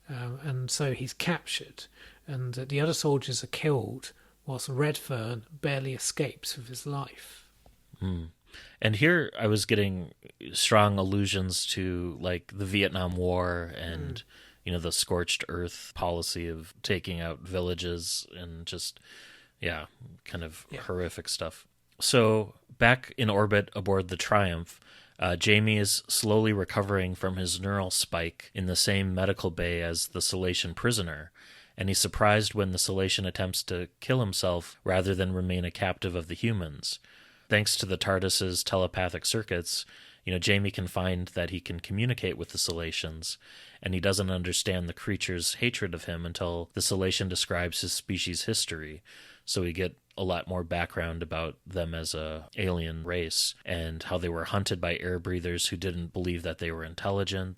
And so he's captured, and the other soldiers are killed, whilst Redfern barely escapes with his life. And here I was getting strong allusions to like the Vietnam War and the scorched earth policy of taking out villages and just kind of horrific stuff. So back in orbit aboard the Triumph, Jamie is slowly recovering from his neural spike in the same medical bay as the Salatian prisoner, and he's surprised when the Salatian attempts to kill himself rather than remain a captive of the humans. Thanks to the TARDIS's telepathic circuits, Jamie can find that he can communicate with the Salatians, and he doesn't understand the creature's hatred of him until the Salatian describes his species' history, so we get a lot more background about them as a alien race and how they were hunted by air breathers who didn't believe that they were intelligent,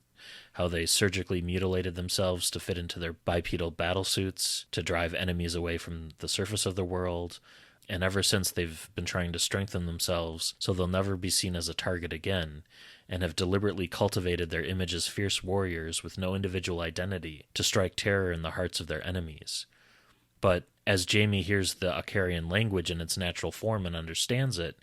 how they surgically mutilated themselves to fit into their bipedal battlesuits to drive enemies away from the surface of the world. And ever since, they've been trying to strengthen themselves so they'll never be seen as a target again, and have deliberately cultivated their image as fierce warriors with no individual identity to strike terror in the hearts of their enemies. But as Jamie hears the Akarian language in its natural form and understands it,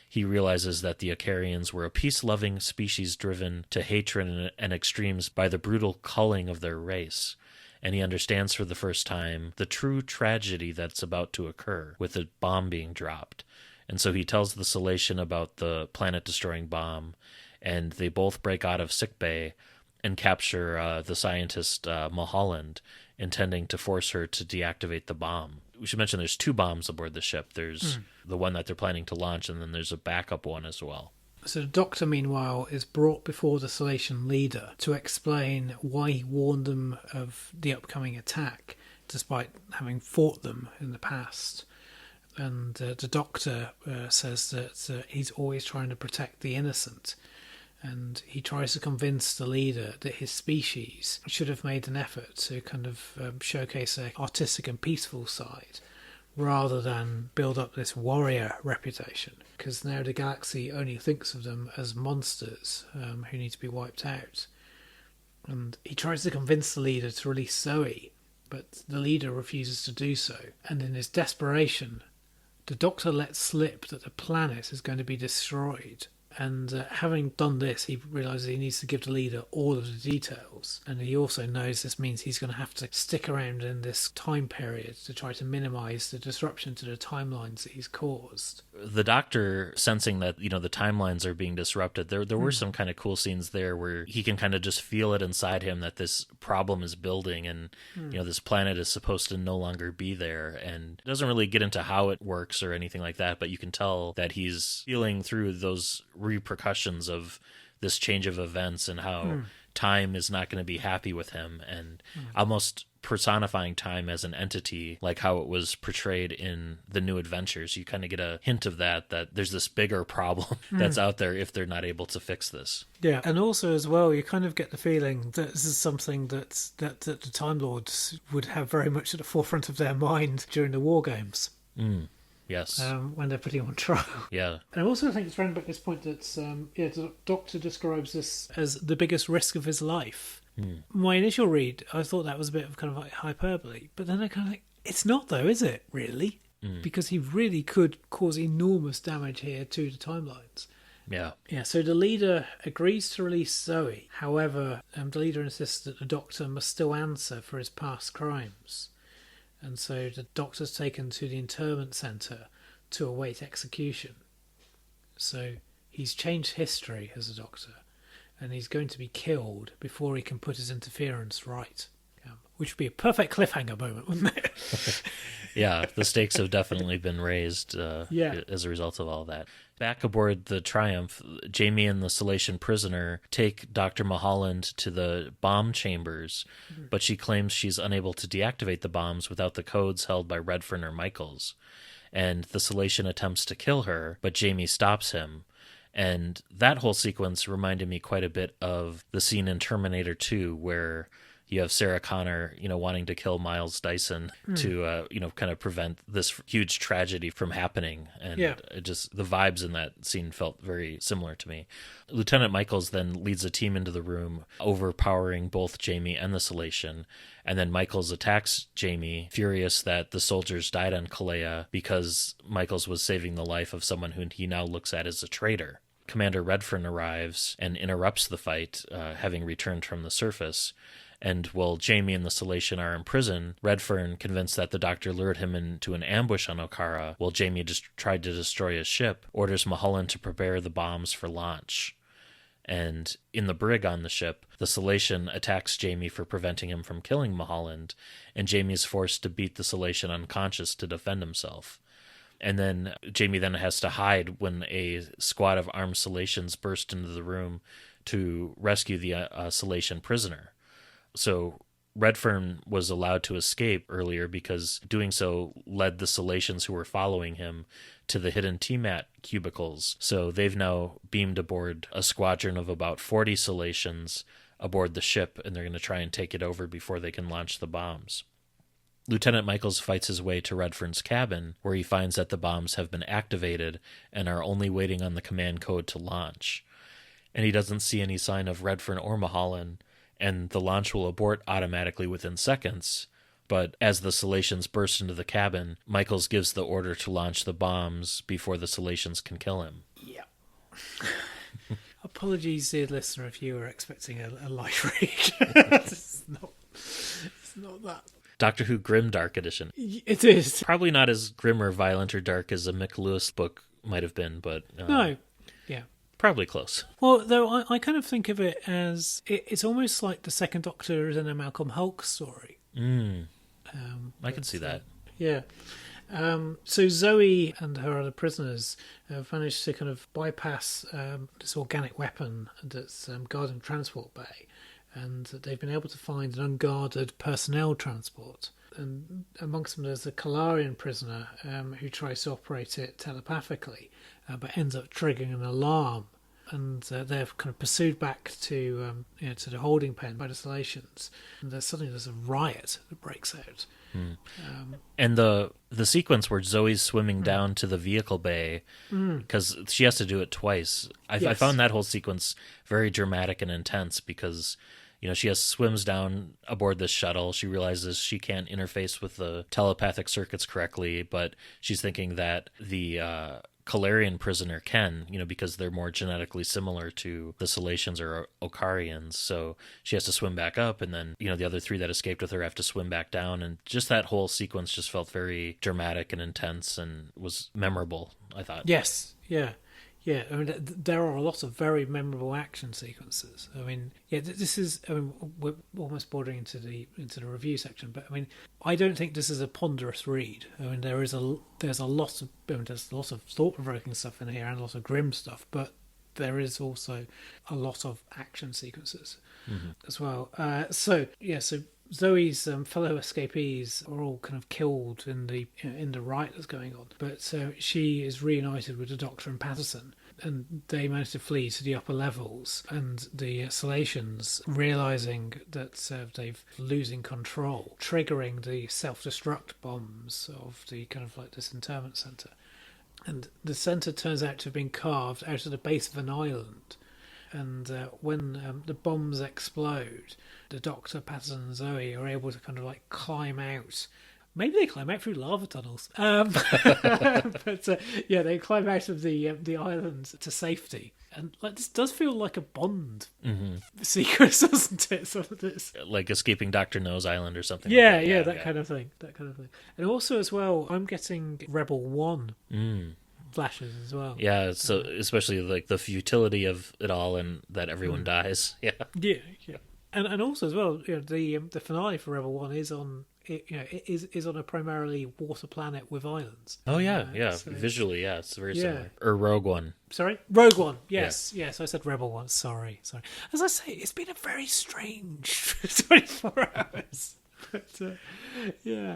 he realizes that the Akarians were a peace-loving species driven to hatred and extremes by the brutal culling of their race, and he understands for the first time the true tragedy that's about to occur with the bomb being dropped. And so he tells the Salatian about the planet-destroying bomb, and they both break out of sickbay and capture the scientist Mulholland, intending to force her to deactivate the bomb. We should mention there's 2 bombs aboard the ship. There's the one that they're planning to launch, and then there's a backup one as well. So the Doctor, meanwhile, is brought before the Salvation leader to explain why he warned them of the upcoming attack, despite having fought them in the past. And the Doctor says that he's always trying to protect the innocent. And he tries to convince the leader that his species should have made an effort to kind of showcase their artistic and peaceful side, rather than build up this warrior reputation. Because now the galaxy only thinks of them as monsters who need to be wiped out. And he tries to convince the leader to release Zoe, but the leader refuses to do so. And in his desperation, the Doctor lets slip that the planet is going to be destroyed. And having done this, he realises he needs to give the leader all of the details. And he also knows this means he's going to have to stick around in this time period to try to minimise the disruption to the timelines that he's caused. The Doctor, sensing that, the timelines are being disrupted, there were some kind of cool scenes there where he can kind of just feel it inside him that this problem is building, and this planet is supposed to no longer be there. And it doesn't really get into how it works or anything like that, but you can tell that he's feeling through those repercussions of this change of events and how time is not going to be happy with him, and almost personifying time as an entity, like how it was portrayed in the New Adventures. You kind of get a hint of that there's this bigger problem that's out there if they're not able to fix this. Yeah, and also as well, you kind of get the feeling that this is something that the Time Lords would have very much at the forefront of their mind during the War Games. Yes. When they're putting on trial. Yeah. And I also think it's around about this point that the Doctor describes this as the biggest risk of his life. My initial read, I thought that was a bit of kind of like hyperbole, but then I kind of think, it's not though, is it, really? Because he really could cause enormous damage here to the timelines. Yeah. Yeah, so the leader agrees to release Zoe. However, the leader insists that the Doctor must still answer for his past crimes. And so the Doctor's taken to the internment centre to await execution. So he's changed history as a Doctor, and he's going to be killed before he can put his interference right. Which would be a perfect cliffhanger moment, wouldn't it? Yeah, the stakes have definitely been raised as a result of all that. Back aboard the Triumph, Jamie and the Salation prisoner take Dr. Mulholland to the bomb chambers, but she claims she's unable to deactivate the bombs without the codes held by Redfern or Michaels. And the Salation attempts to kill her, but Jamie stops him. And that whole sequence reminded me quite a bit of the scene in Terminator 2 where you have Sarah Connor, wanting to kill Miles Dyson to, kind of prevent this huge tragedy from happening. And it just, the vibes in that scene felt very similar to me. Lieutenant Michaels then leads a team into the room, overpowering both Jamie and the Salation. And then Michaels attacks Jamie, furious that the soldiers died on Kalea because Michaels was saving the life of someone who he now looks at as a traitor. Commander Redfern arrives and interrupts the fight, having returned from the surface. And while Jamie and the Salation are in prison, Redfern, convinced that the Doctor lured him into an ambush on Okara while Jamie just tried to destroy his ship, orders Mulholland to prepare the bombs for launch. And in the brig on the ship, the Salation attacks Jamie for preventing him from killing Mulholland, and Jamie is forced to beat the Salation unconscious to defend himself. And then Jamie then has to hide when a squad of armed Salations burst into the room to rescue the Salation prisoner. So Redfern was allowed to escape earlier because doing so led the Salations who were following him to the hidden TMAT cubicles. So they've now beamed aboard a squadron of about 40 Salations aboard the ship, and they're going to try and take it over before they can launch the bombs. Lieutenant Michaels fights his way to Redfern's cabin, where he finds that the bombs have been activated and are only waiting on the command code to launch. And he doesn't see any sign of Redfern or Mulholland, and the launch will abort automatically within seconds. But as the Salations burst into the cabin, Michaels gives the order to launch the bombs before the Salations can kill him. Yeah. Apologies, dear listener, if you were expecting a light read. It's not that. Doctor Who Grimdark edition. It is. Probably not as grim or violent or dark as a Mick Lewis book might have been, but... No. Yeah. Probably close. Well, though I kind of think of it as it's almost like the Second Doctor is in a Malcolm Hulke story. I can see that. Yeah. So Zoe and her other prisoners have managed to kind of bypass this organic weapon that's guarding the transport bay, and they've been able to find an unguarded personnel transport. And amongst them there's a Kalarian prisoner who tries to operate it telepathically, but ends up triggering an alarm. And they're kind of pursued back to to the holding pen by the Salacians. And suddenly there's a riot that breaks out. And the sequence where Zoe's swimming down to the vehicle bay, because she has to do it twice. I found that whole sequence very dramatic and intense because, she swims down aboard this shuttle. She realizes she can't interface with the telepathic circuits correctly, but she's thinking that the Kalarian prisoner can, because they're more genetically similar to the Salacians or Okarians. So she has to swim back up, and then, the other three that escaped with her have to swim back down. And just that whole sequence just felt very dramatic and intense and was memorable, I thought. Yes, yeah. Yeah, I mean, there are a lot of very memorable action sequences. I mean, this is. I mean, we're almost bordering into the review section, but I mean, I don't think this is a ponderous read. I mean, there's a lot of thought-provoking stuff in here and a lot of grim stuff, but there is also a lot of action sequences as well. So Zoe's fellow escapees are all kind of killed in the riot that's going on, but she is reunited with the Doctor and Patterson, and they manage to flee to the upper levels. And the Salacians, realizing that they're losing control, triggering the self-destruct bombs of the kind of like this internment center, and the center turns out to have been carved out of the base of an island. And when the bombs explode, the Doctor, Patterson and Zoe are able to kind of like climb out. Maybe they climb out through lava tunnels. But they climb out of the island to safety. And like this does feel like a Bond sequence, doesn't it? Some of this. Like escaping Dr. No's island or something. Yeah, like that. That kind of thing. And also as well, I'm getting Rebel 1. Flashes as well. Yeah, so especially like the futility of it all and that everyone dies. Yeah. And also as well, the finale for Rebel 1 is on is on a primarily water planet with islands. Oh yeah. So visually, it's very similar. Or Rogue One. Sorry? Rogue One. Yes. I said Rebel 1. Sorry. As I say, it's been a very strange 24 hours. But,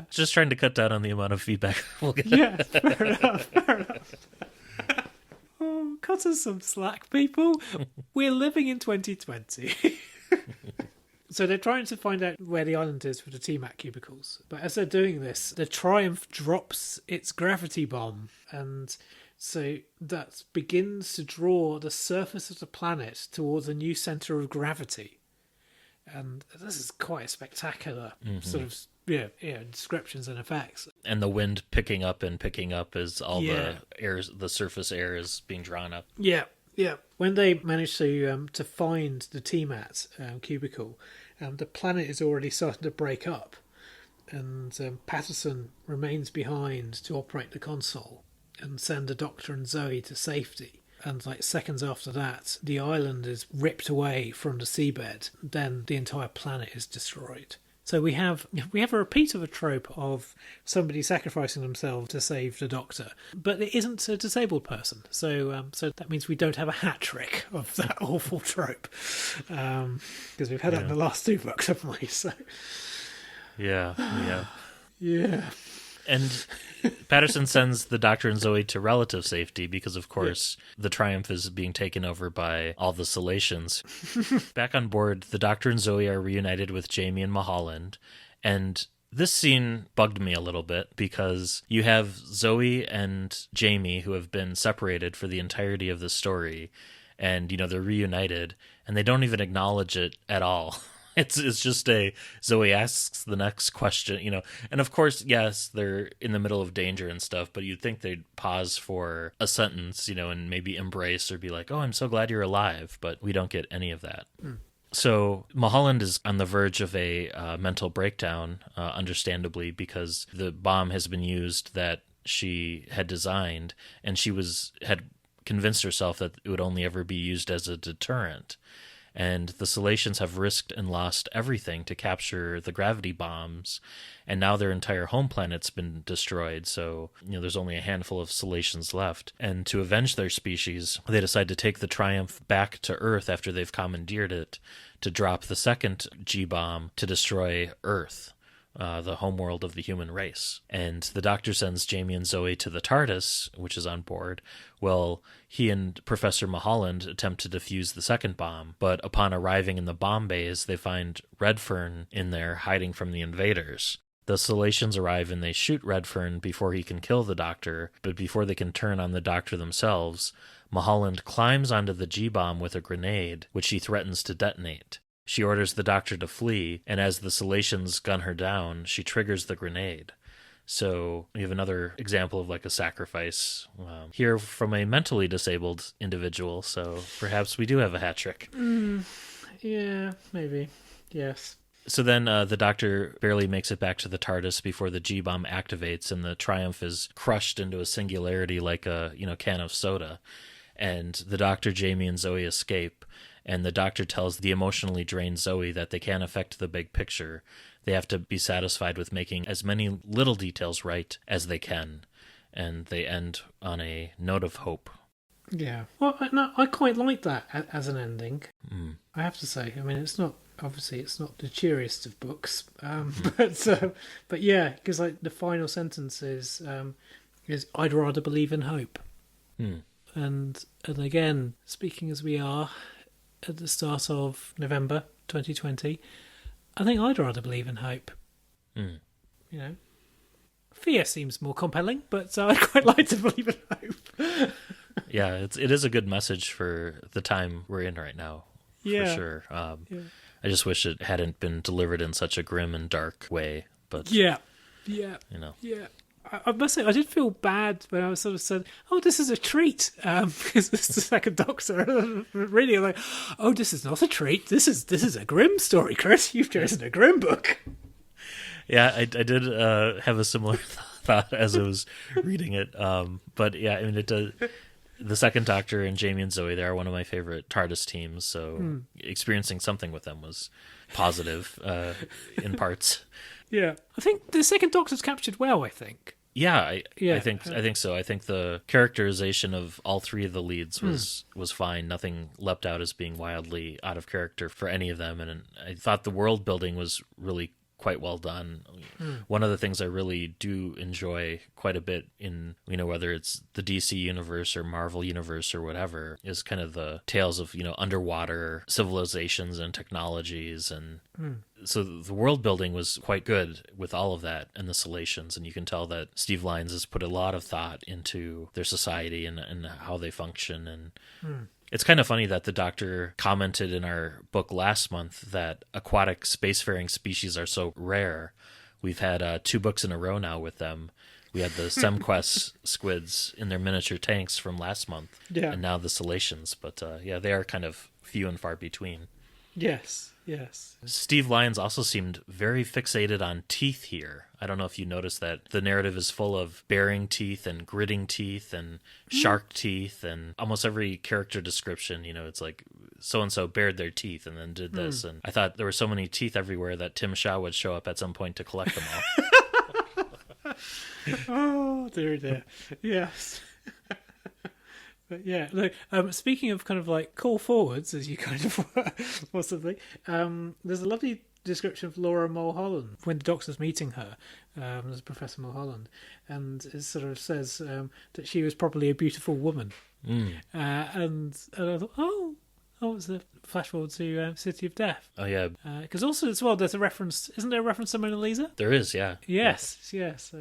Just trying to cut down on the amount of feedback we'll get. Yeah, fair enough. Oh, cut us some slack, people. We're living in 2020. So they're trying to find out where the island is for the TMAC cubicles. But as they're doing this, the Triumph drops its gravity bomb. And so that begins to draw the surface of the planet towards a new centre of gravity. And this is quite a spectacular sort of descriptions and effects. And the wind picking up as all the surface air is being drawn up. Yeah. When they manage to find the TMAT cubicle, the planet is already starting to break up, and Patterson remains behind to operate the console and send the Doctor and Zoe to safety. And like seconds after that, the island is ripped away from the seabed. Then the entire planet is destroyed. So we have a repeat of a trope of somebody sacrificing themselves to save the Doctor, but it isn't a disabled person. So that means we don't have a hat trick of that awful trope, because we've had that in the last two books, haven't we? So yeah. And Patterson sends the Doctor and Zoe to relative safety because, of course, the Triumph is being taken over by all the Salacians. Back on board, the Doctor and Zoe are reunited with Jamie and Mulholland. And this scene bugged me a little bit because you have Zoe and Jamie who have been separated for the entirety of the story. And, they're reunited. And they don't even acknowledge it at all. It's just Zoe asks the next question, and of course, yes, they're in the middle of danger and stuff, but you'd think they'd pause for a sentence, and maybe embrace or be like, oh, I'm so glad you're alive, but we don't get any of that. So Mulholland is on the verge of a mental breakdown, understandably, because the bomb has been used that she had designed, and she had convinced herself that it would only ever be used as a deterrent. And the Salacians have risked and lost everything to capture the gravity bombs, and now their entire home planet's been destroyed, so there's only a handful of Salacians left. And to avenge their species, they decide to take the Triumph back to Earth after they've commandeered it to drop the second G-bomb to destroy Earth, the homeworld of the human race. And the Doctor sends Jamie and Zoe to the TARDIS, which is on board. Well, he and Professor Mulholland attempt to defuse the second bomb, but upon arriving in the bomb bays, they find Redfern in there hiding from the invaders. The Salacians arrive and they shoot Redfern before he can kill the Doctor, but before they can turn on the Doctor themselves, Mulholland climbs onto the G-bomb with a grenade, which he threatens to detonate. She orders the Doctor to flee, and as the Salacians gun her down, she triggers the grenade. So we have another example of like a sacrifice here from a mentally disabled individual, so perhaps we do have a hat trick. Yeah, maybe. Yes. So then the Doctor barely makes it back to the TARDIS before the G-bomb activates, and the Triumph is crushed into a singularity like a can of soda. And the Doctor, Jamie, and Zoe escape. And the Doctor tells the emotionally drained Zoe that they can't affect the big picture. They have to be satisfied with making as many little details right as they can. And they end on a note of hope. Yeah. Well, no, I quite like that as an ending. I have to say. I mean, it's not the cheeriest of books, but yeah, because like the final sentence is I'd rather believe in hope. And again, speaking as we are at the start of November 2020, I think I'd rather believe in hope. Fear seems more compelling, but I'd quite like to believe in hope. Yeah, it is a good message for the time we're in right now, for sure. I just wish it hadn't been delivered in such a grim and dark way. But yeah. I must say, I did feel bad when I sort of said, "Oh, this is a treat," because this is the second Doctor. Really, like, "Oh, this is not a treat. This is a grim story, Chris. You've chosen a grim book." Yeah, I did have a similar thought as I was reading it. But yeah, I mean, it does. The second Doctor and Jamie and Zoe, they are one of my favorite TARDIS teams. So experiencing something with them was positive in parts. Yeah, I think the second Doctor's captured well. I think. Yeah, I think so. I think the characterization of all three of the leads was fine. Nothing leapt out as being wildly out of character for any of them, and I thought the world building was really quite well done. One of the things I really do enjoy quite a bit in, whether it's the DC universe or Marvel universe or whatever, is kind of the tales of, underwater civilizations and technologies. And so the world building was quite good with all of that and the Salacians. And you can tell that Steve Lyons has put a lot of thought into their society and how they function. And it's kind of funny that the Doctor commented in our book last month that aquatic spacefaring species are so rare. We've had 2 books in a row now with them. We had the SemQuest squids in their miniature tanks from last month, and now the Salacians. But they are kind of few and far between. Yes. Steve Lyons also seemed very fixated on teeth here. I don't know if you noticed that the narrative is full of baring teeth and gritting teeth and shark teeth, and almost every character description, it's like so-and-so bared their teeth and then did this. And I thought there were so many teeth everywhere that Tim Shaw would show up at some point to collect them all. Oh, dear. Yes. But yeah, look, speaking of kind of like call forwards, as you kind of possibly, there's a lovely description of Laura Mulholland when the Doctor's meeting her as Professor Mulholland, and it sort of says that she was probably a beautiful woman. And I thought, oh, it's a flash forward to City of Death. Oh yeah, because also as well, there's a reference. Isn't there a reference to Mona Lisa? There is, yeah. Yes. So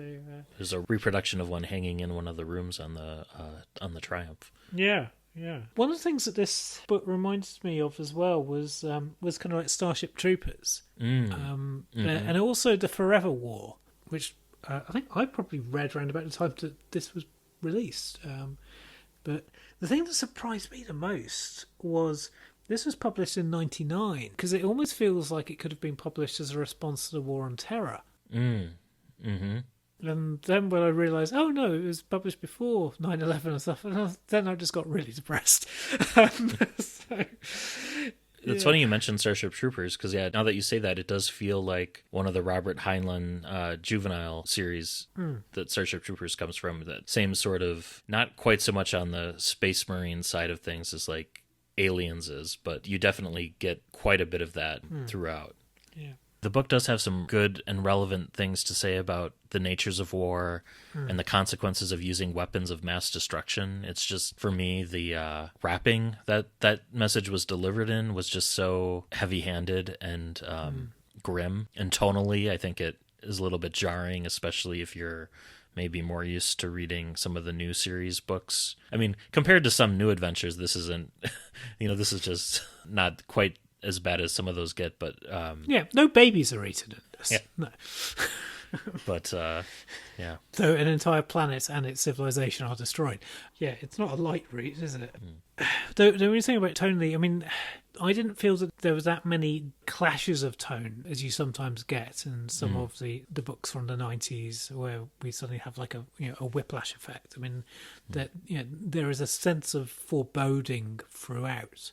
there's a reproduction of one hanging in one of the rooms on the Triumph. Yeah. One of the things that this book reminds me of as well was kind of like Starship Troopers, and also the Forever War, which I think I probably read around about the time that this was released. But the thing that surprised me the most was this was published in '99, because it almost feels like it could have been published as a response to the War on Terror. And then when I realised, oh no, it was published before 9/11 and stuff, and then I just got really depressed. So, It's funny you mentioned Starship Troopers, because now that you say that, it does feel like one of the Robert Heinlein juvenile series that Starship Troopers comes from. That same sort of, not quite so much on the Space Marine side of things as like Aliens is, but you definitely get quite a bit of that throughout. Yeah. The book does have some good and relevant things to say about the natures of war and the consequences of using weapons of mass destruction. It's just, for me, the wrapping that message was delivered in was just so heavy-handed and grim. And tonally, I think it is a little bit jarring, especially if you're maybe more used to reading some of the new series books. I mean, compared to some New Adventures, this isn't, this is just not quite as bad as some of those get, but no babies are eaten in this. Yeah. No. But yeah, So an entire planet and its civilization are destroyed. Yeah, it's not a light read, is it? Though when you think about tonally, I mean, I didn't feel that there was that many clashes of tone as you sometimes get in some of the books from the 90s, where we suddenly have like a whiplash effect. I mean, that there is a sense of foreboding throughout.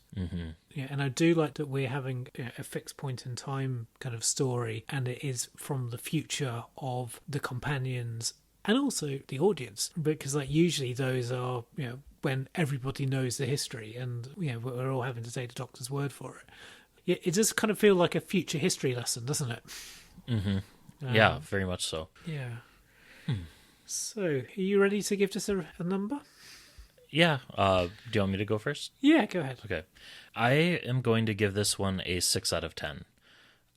Yeah, and I do like that we're having a fixed point in time kind of story, and it is from the future of the companions and also the audience, because like usually those are when everybody knows the history, and we're all having to take the Doctor's word for it. It does kind of feel like a future history lesson, doesn't it? yeah, very much so. Yeah. So, are you ready to give this a number? Yeah. Do you want me to go first? Yeah, go ahead. Okay. I am going to give this one a 6 out of 10.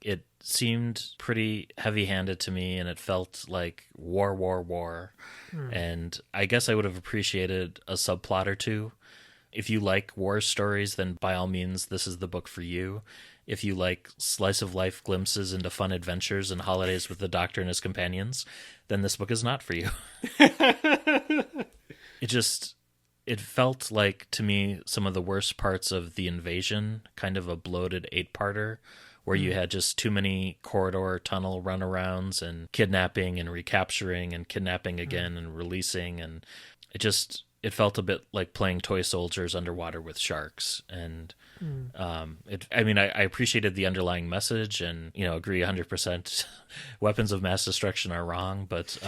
It seemed pretty heavy-handed to me, and it felt like war. And I guess I would have appreciated a subplot or two. If you like war stories, then by all means, this is the book for you. If you like slice-of-life glimpses into fun adventures and holidays with the Doctor and his companions, then this book is not for you. It felt like, to me, some of the worst parts of The Invasion, kind of a bloated 8-parter, where you had just too many corridor tunnel runarounds and kidnapping and recapturing and kidnapping again and releasing. And it felt a bit like playing toy soldiers underwater with sharks. And I appreciated the underlying message and, agree 100% weapons of mass destruction are wrong. But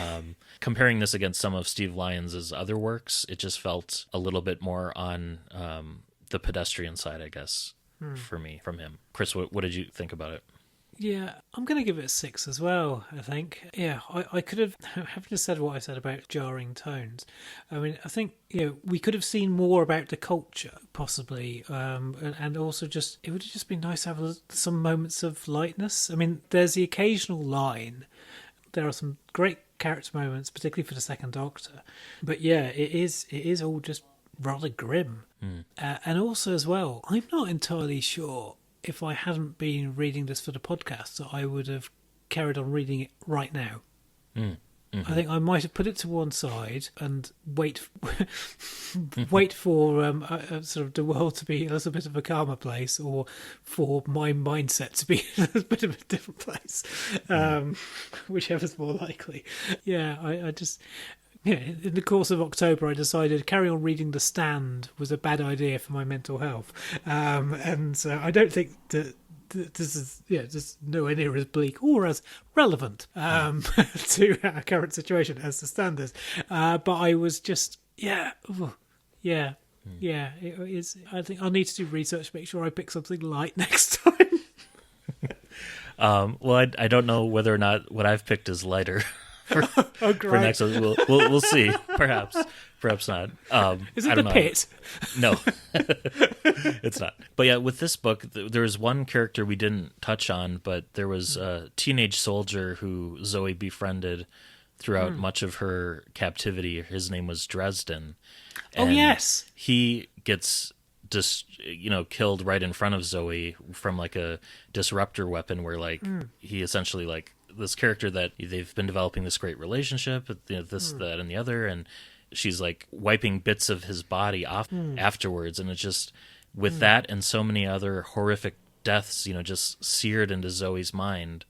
comparing this against some of Steve Lyons' other works, it just felt a little bit more on the pedestrian side, I guess, for me, from him. Chris, what did you think about it? Yeah, I'm going to give it a 6 as well, I think. Yeah, I could have just said what I said about jarring tones. I mean, I think, we could have seen more about the culture, possibly, and also it would have just been nice to have some moments of lightness. I mean, there's the occasional line. There are some great character moments, particularly for the Second Doctor. But yeah, it is all just rather grim. And also as well, I'm not entirely sure if I hadn't been reading this for the podcast that I would have carried on reading it right now. I think I might have put it to one side and wait for sort of the world to be a little bit of a calmer place, or for my mindset to be a bit of a different place, whichever's more likely. Yeah, I just... in the course of October, I decided carry on reading The Stand was a bad idea for my mental health. And so I don't think that this is just nowhere near as bleak or as relevant to our current situation as The Stand is. But I was just, it is. I think I'll need to do research to make sure I pick something light next time. Well, I don't know whether or not what I've picked is lighter. For next one, we'll see. Perhaps not. Is it The Pit? No, it's not. But yeah, with this book, there was one character we didn't touch on, but there was a teenage soldier who Zoe befriended throughout much of her captivity. His name was Dresden. Oh yes, he gets killed right in front of Zoe from like a disruptor weapon, where he essentially this character that they've been developing this great relationship, this, that, and the other, and she's like wiping bits of his body off afterwards, and it's just with that and so many other horrific deaths, just seared into Zoe's mind.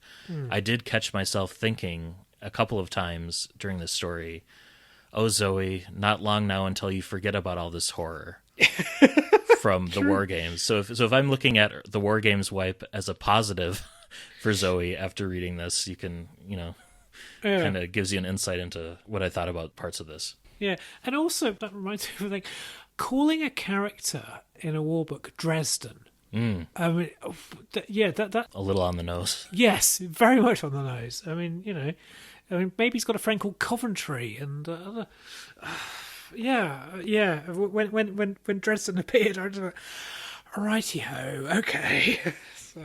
I did catch myself thinking a couple of times during this story, "Oh, Zoe, not long now until you forget about all this horror." From the War Games. So if I'm looking at the War Games wipe as a positive for Zoe after reading this, you can, kind of gives you an insight into what I thought about parts of this. Yeah, and also that reminds me of like calling a character in a war book Dresden. I mean, that A little on the nose. yes, very much on the nose. I mean, maybe he's got a friend called Coventry, and When Dresden appeared, I was like, righty-ho, okay. So,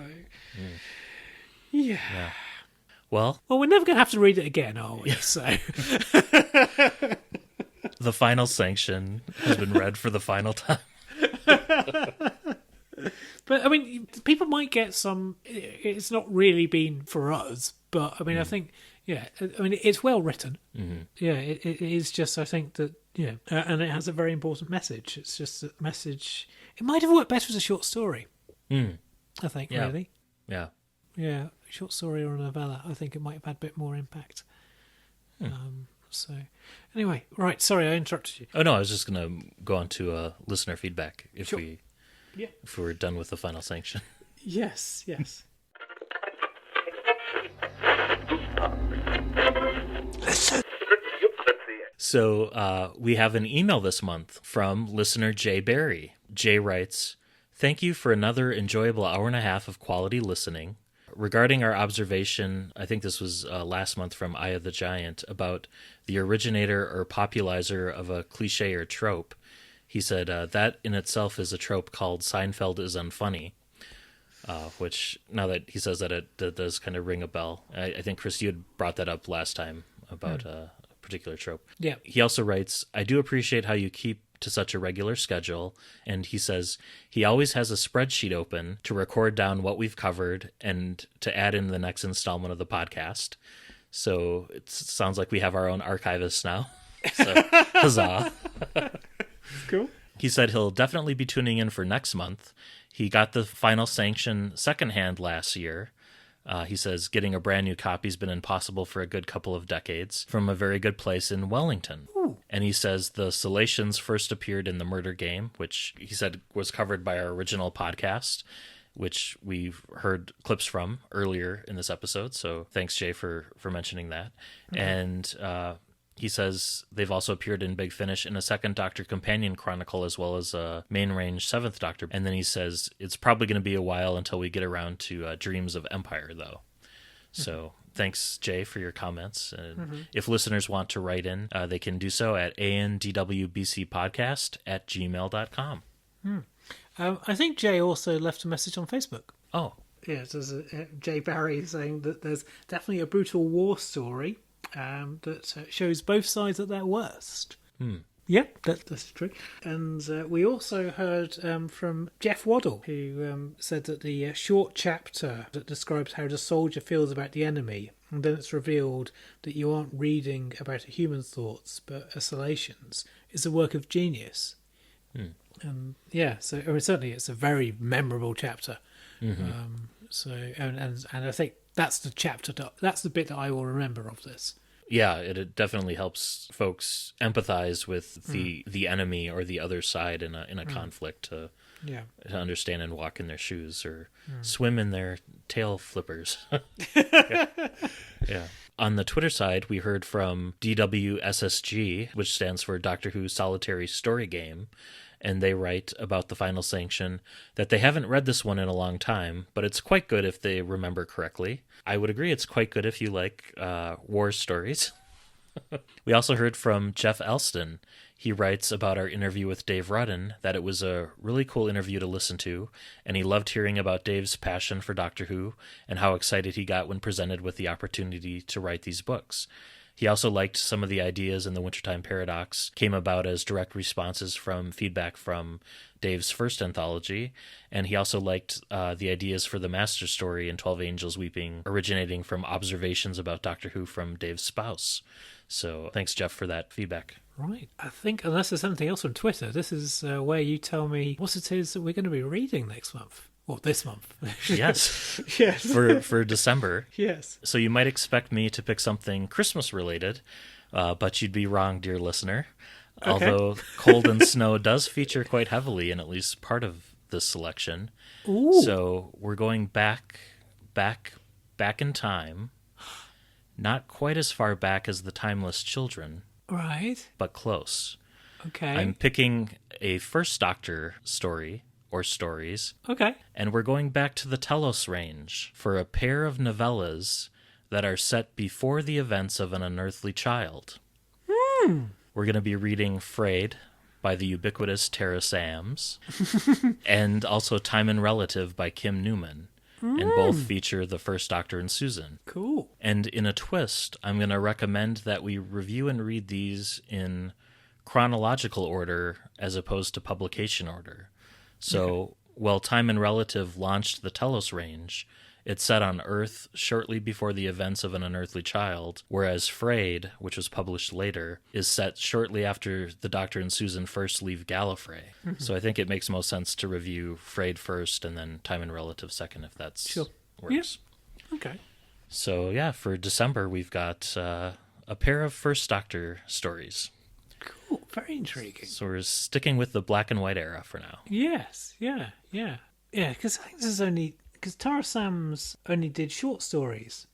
yeah. Well, we're never going to have to read it again, are we? So, the Final Sanction has been read for the final time. but I mean, people might get some. It's not really been for us, but I mean, I think, it's well written. Mm-hmm. Yeah, it is just. I think that. Yeah, and it has a very important message. It's just a message. It might have worked better as a short story. I think, really. Yeah. Yeah, a short story or a novella. I think it might have had a bit more impact. So, anyway, right. Sorry, I interrupted you. Oh no, I was just going to go on to listener feedback if Sure. if we're done with the Final Sanction. Yes. So we have an email this month from listener Jay Barry. Jay writes, "Thank you for another enjoyable hour and a half of quality listening. Regarding our observation, I think this was last month from Eye of the Giant, about the originator or popularizer of a cliche or trope, he said, that in itself is a trope called Seinfeld is unfunny." Which, now that he says that, it does kind of ring a bell. I think, Chris, you had brought that up last time about a particular trope. Yeah. He also writes, "I do appreciate how you keep to such a regular schedule," and he says he always has a spreadsheet open to record down what we've covered and to add in the next installment of the podcast. So it sounds like we have our own archivist now. So, huzzah. Cool. He said he'll definitely be tuning in for next month. He got the Final Sanction secondhand last year. He says getting a brand new copy's been impossible for a good couple of decades from a very good place in Wellington. Ooh. And he says the Salations first appeared in the Murder Game, which he said was covered by our original podcast, which we've heard clips from earlier in this episode. So thanks, Jay, for mentioning that. Mm-hmm. And he says they've also appeared in Big Finish in a Second Doctor Companion Chronicle, as well as a Main Range Seventh Doctor. And then he says it's probably going to be a while until we get around to Dreams of Empire, though. Mm-hmm. So thanks, Jay, for your comments. And if listeners want to write in, they can do so at andwbcpodcast@gmail.com. I think Jay also left a message on Facebook. Oh. Yes, there's Jay Barry saying that there's definitely a brutal war story that shows both sides at their worst. Yeah, that's true. And we also heard from Jeff Waddle, who said that the short chapter that describes how the soldier feels about the enemy, and then it's revealed that you aren't reading about a human's thoughts, but Assolations, is a work of genius. So I mean, certainly it's a very memorable chapter. And I think that's the chapter that's the bit that I will remember of this. Yeah, it definitely helps folks empathize with the enemy or the other side in a conflict to understand and walk in their shoes or swim in their tail flippers. Yeah. On the Twitter side, we heard from DWSSG, which stands for Doctor Who Solitary Story Game, and they write about the Final Sanction that they haven't read this one in a long time, but it's quite good if they remember correctly. I would agree it's quite good if you like war stories. We also heard from Jeff Elston. He writes about our interview with Dave Rudden that it was a really cool interview to listen to, and he loved hearing about Dave's passion for Doctor Who and how excited he got when presented with the opportunity to write these books. He also liked some of the ideas in the Wintertime Paradox came about as direct responses from feedback from Dave's first anthology, and he also liked the ideas for the master story in 12 Angels Weeping originating from observations about Doctor Who from Dave's spouse. So thanks, Jeff, for that feedback. Right. I think, unless there's something else on Twitter, this is where you tell me what it is that we're going to be reading next month. Well, this month. Yes. Yes. For December. Yes. So you might expect me to pick something Christmas related, but you'd be wrong, dear listener. Okay. Although Cold and Snow does feature quite heavily in at least part of this selection. Ooh. So we're going back in time. Not quite as far back as the Timeless Children, Right. but close. Okay. I'm picking a First Doctor story or stories, Okay. and we're going back to the Telos range for a pair of novellas that are set before the events of an unearthly child. We're going to be reading Frayed by the ubiquitous Tara Sams, and also Time and Relative by Kim Newman. And both feature the First Doctor and Susan. Cool. And in a twist, I'm going to recommend that we review and read these in chronological order as opposed to publication order. So, while Time and Relative launched the Telos range, it's set on Earth shortly before the events of an unearthly child, whereas Frayed, which was published later, is set shortly after the Doctor and Susan first leave Gallifrey. So I think it makes most sense to review Frayed first and then Time and Relative second, if that's works. Yeah. Okay. So yeah, for December we've got a pair of First Doctor stories. Cool. Very intriguing. So we're sticking with the black and white era for now. Yes. Yeah. Yeah. Yeah. Because I think this is only because Tara Sams only did short stories,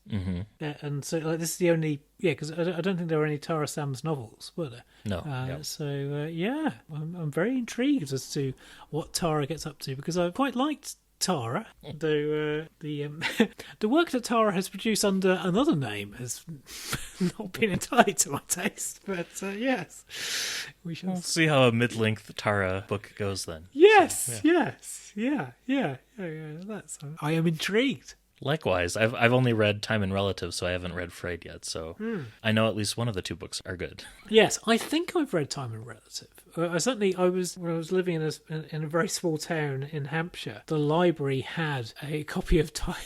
and so like this is the only because I don't think there were any Tara Sams novels, were there? No. Yep. So yeah, I'm very intrigued as to what Tara gets up to because I quite liked Tara, though the work that Tara has produced under another name has not been entirely to my taste. But yes, we shall We'll see how a mid-length Tara book goes then. Yes, So, yes, yeah. That's. I am intrigued. Likewise, I've only read Time and Relative, so I haven't read Frayed yet. So I know at least one of the two books are good. Yes, I think I've read Time and Relative. I was when I was living in a very small town in Hampshire. The library had a copy of Time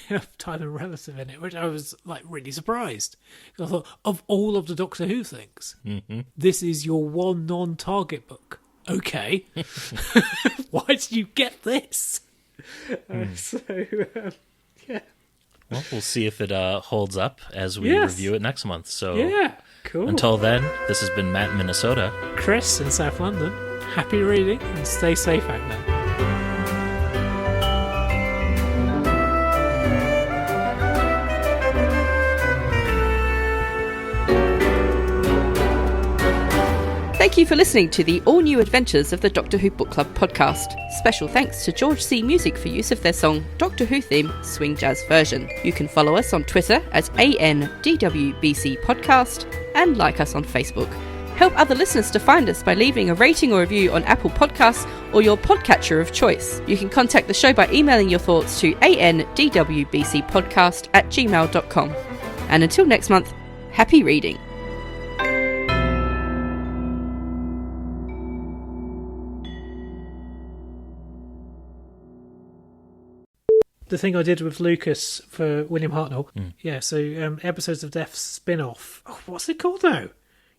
and Relative in it, which I was like really surprised. I thought of all of the Doctor Who things, this is your one non-target book. Okay, why did you get this? Yeah. Well, we'll see if it holds up as we Yes. review it next month. So Yeah, cool. until then, this has been Matt in Minnesota. Chris in South London, happy reading and stay safe out there. Thank you for listening to the all-new adventures of the Doctor Who Book Club podcast. Special thanks to George C. Music for use of their song Doctor Who Theme Swing Jazz Version. You can follow us on Twitter at ANDWBC Podcast and like us on Facebook. Help other listeners to find us by leaving a rating or review on Apple Podcasts or your podcatcher of choice. You can contact the show by emailing your thoughts to andwbcpodcast@gmail.com. And until next month, happy reading. The thing I did with Lucas for William Hartnell. Yeah, so Episodes of Death spin-off. Oh, what's it called now?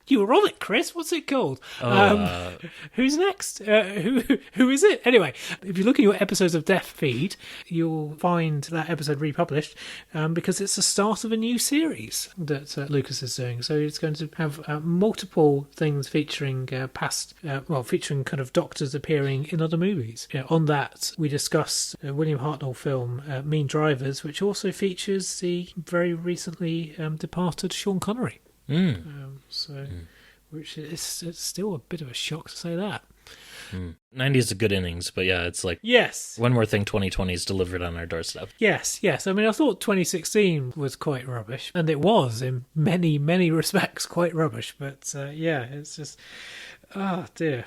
You were on it, Chris. What's it called? Who's next? Who is it? Anyway, if you look at your Episodes of Death feed, you'll find that episode republished because it's the start of a new series that Lucas is doing. So it's going to have multiple things featuring featuring kind of doctors appearing in other movies. On that, we discussed a William Hartnell film, Mean Drivers, which also features the very recently departed Sean Connery. Which is it's still a bit of a shock to say that. 90 is a good innings, but yeah, it's like Yes. one more thing 2020 is delivered on our doorstep. Yes. I mean, I thought 2016 was quite rubbish, and it was in many, many respects quite rubbish. But it's just, oh dear.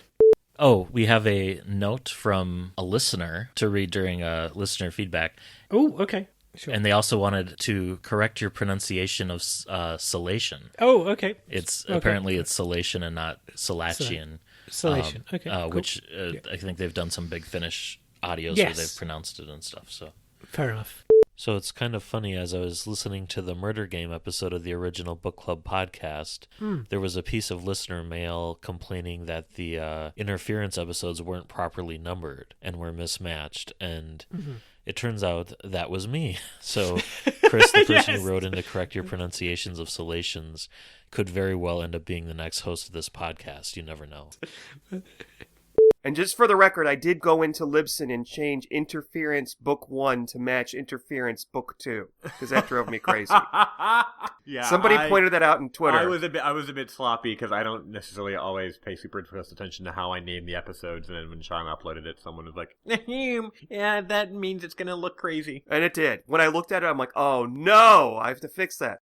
Oh, we have a note from a listener to read during listener feedback. Oh, okay. Sure. And they also wanted to correct your pronunciation of Salation. Oh, okay. It's apparently it's Salation and not Salachian. Salation. Okay. Cool. Which I think they've done some Big Finish audios Yes. where they've pronounced it and stuff. So Fair enough. So it's kind of funny, as I was listening to the Murder Game episode of the original Book Club podcast, there was a piece of listener mail complaining that the interference episodes weren't properly numbered and were mismatched, and it turns out that was me. So Chris, the person who wrote in to correct your pronunciations of Salations, could very well end up being the next host of this podcast. You never know. And just for the record, I did go into Libsyn and change Interference Book 1 to match Interference Book 2, because that drove me crazy. Yeah, Somebody pointed that out on Twitter. I was a bit sloppy because I don't necessarily always pay super close attention to how I name the episodes, and then when Sean uploaded it, someone was like, yeah, that means it's going to look crazy. And it did. When I looked at it, I'm like, oh no, I have to fix that.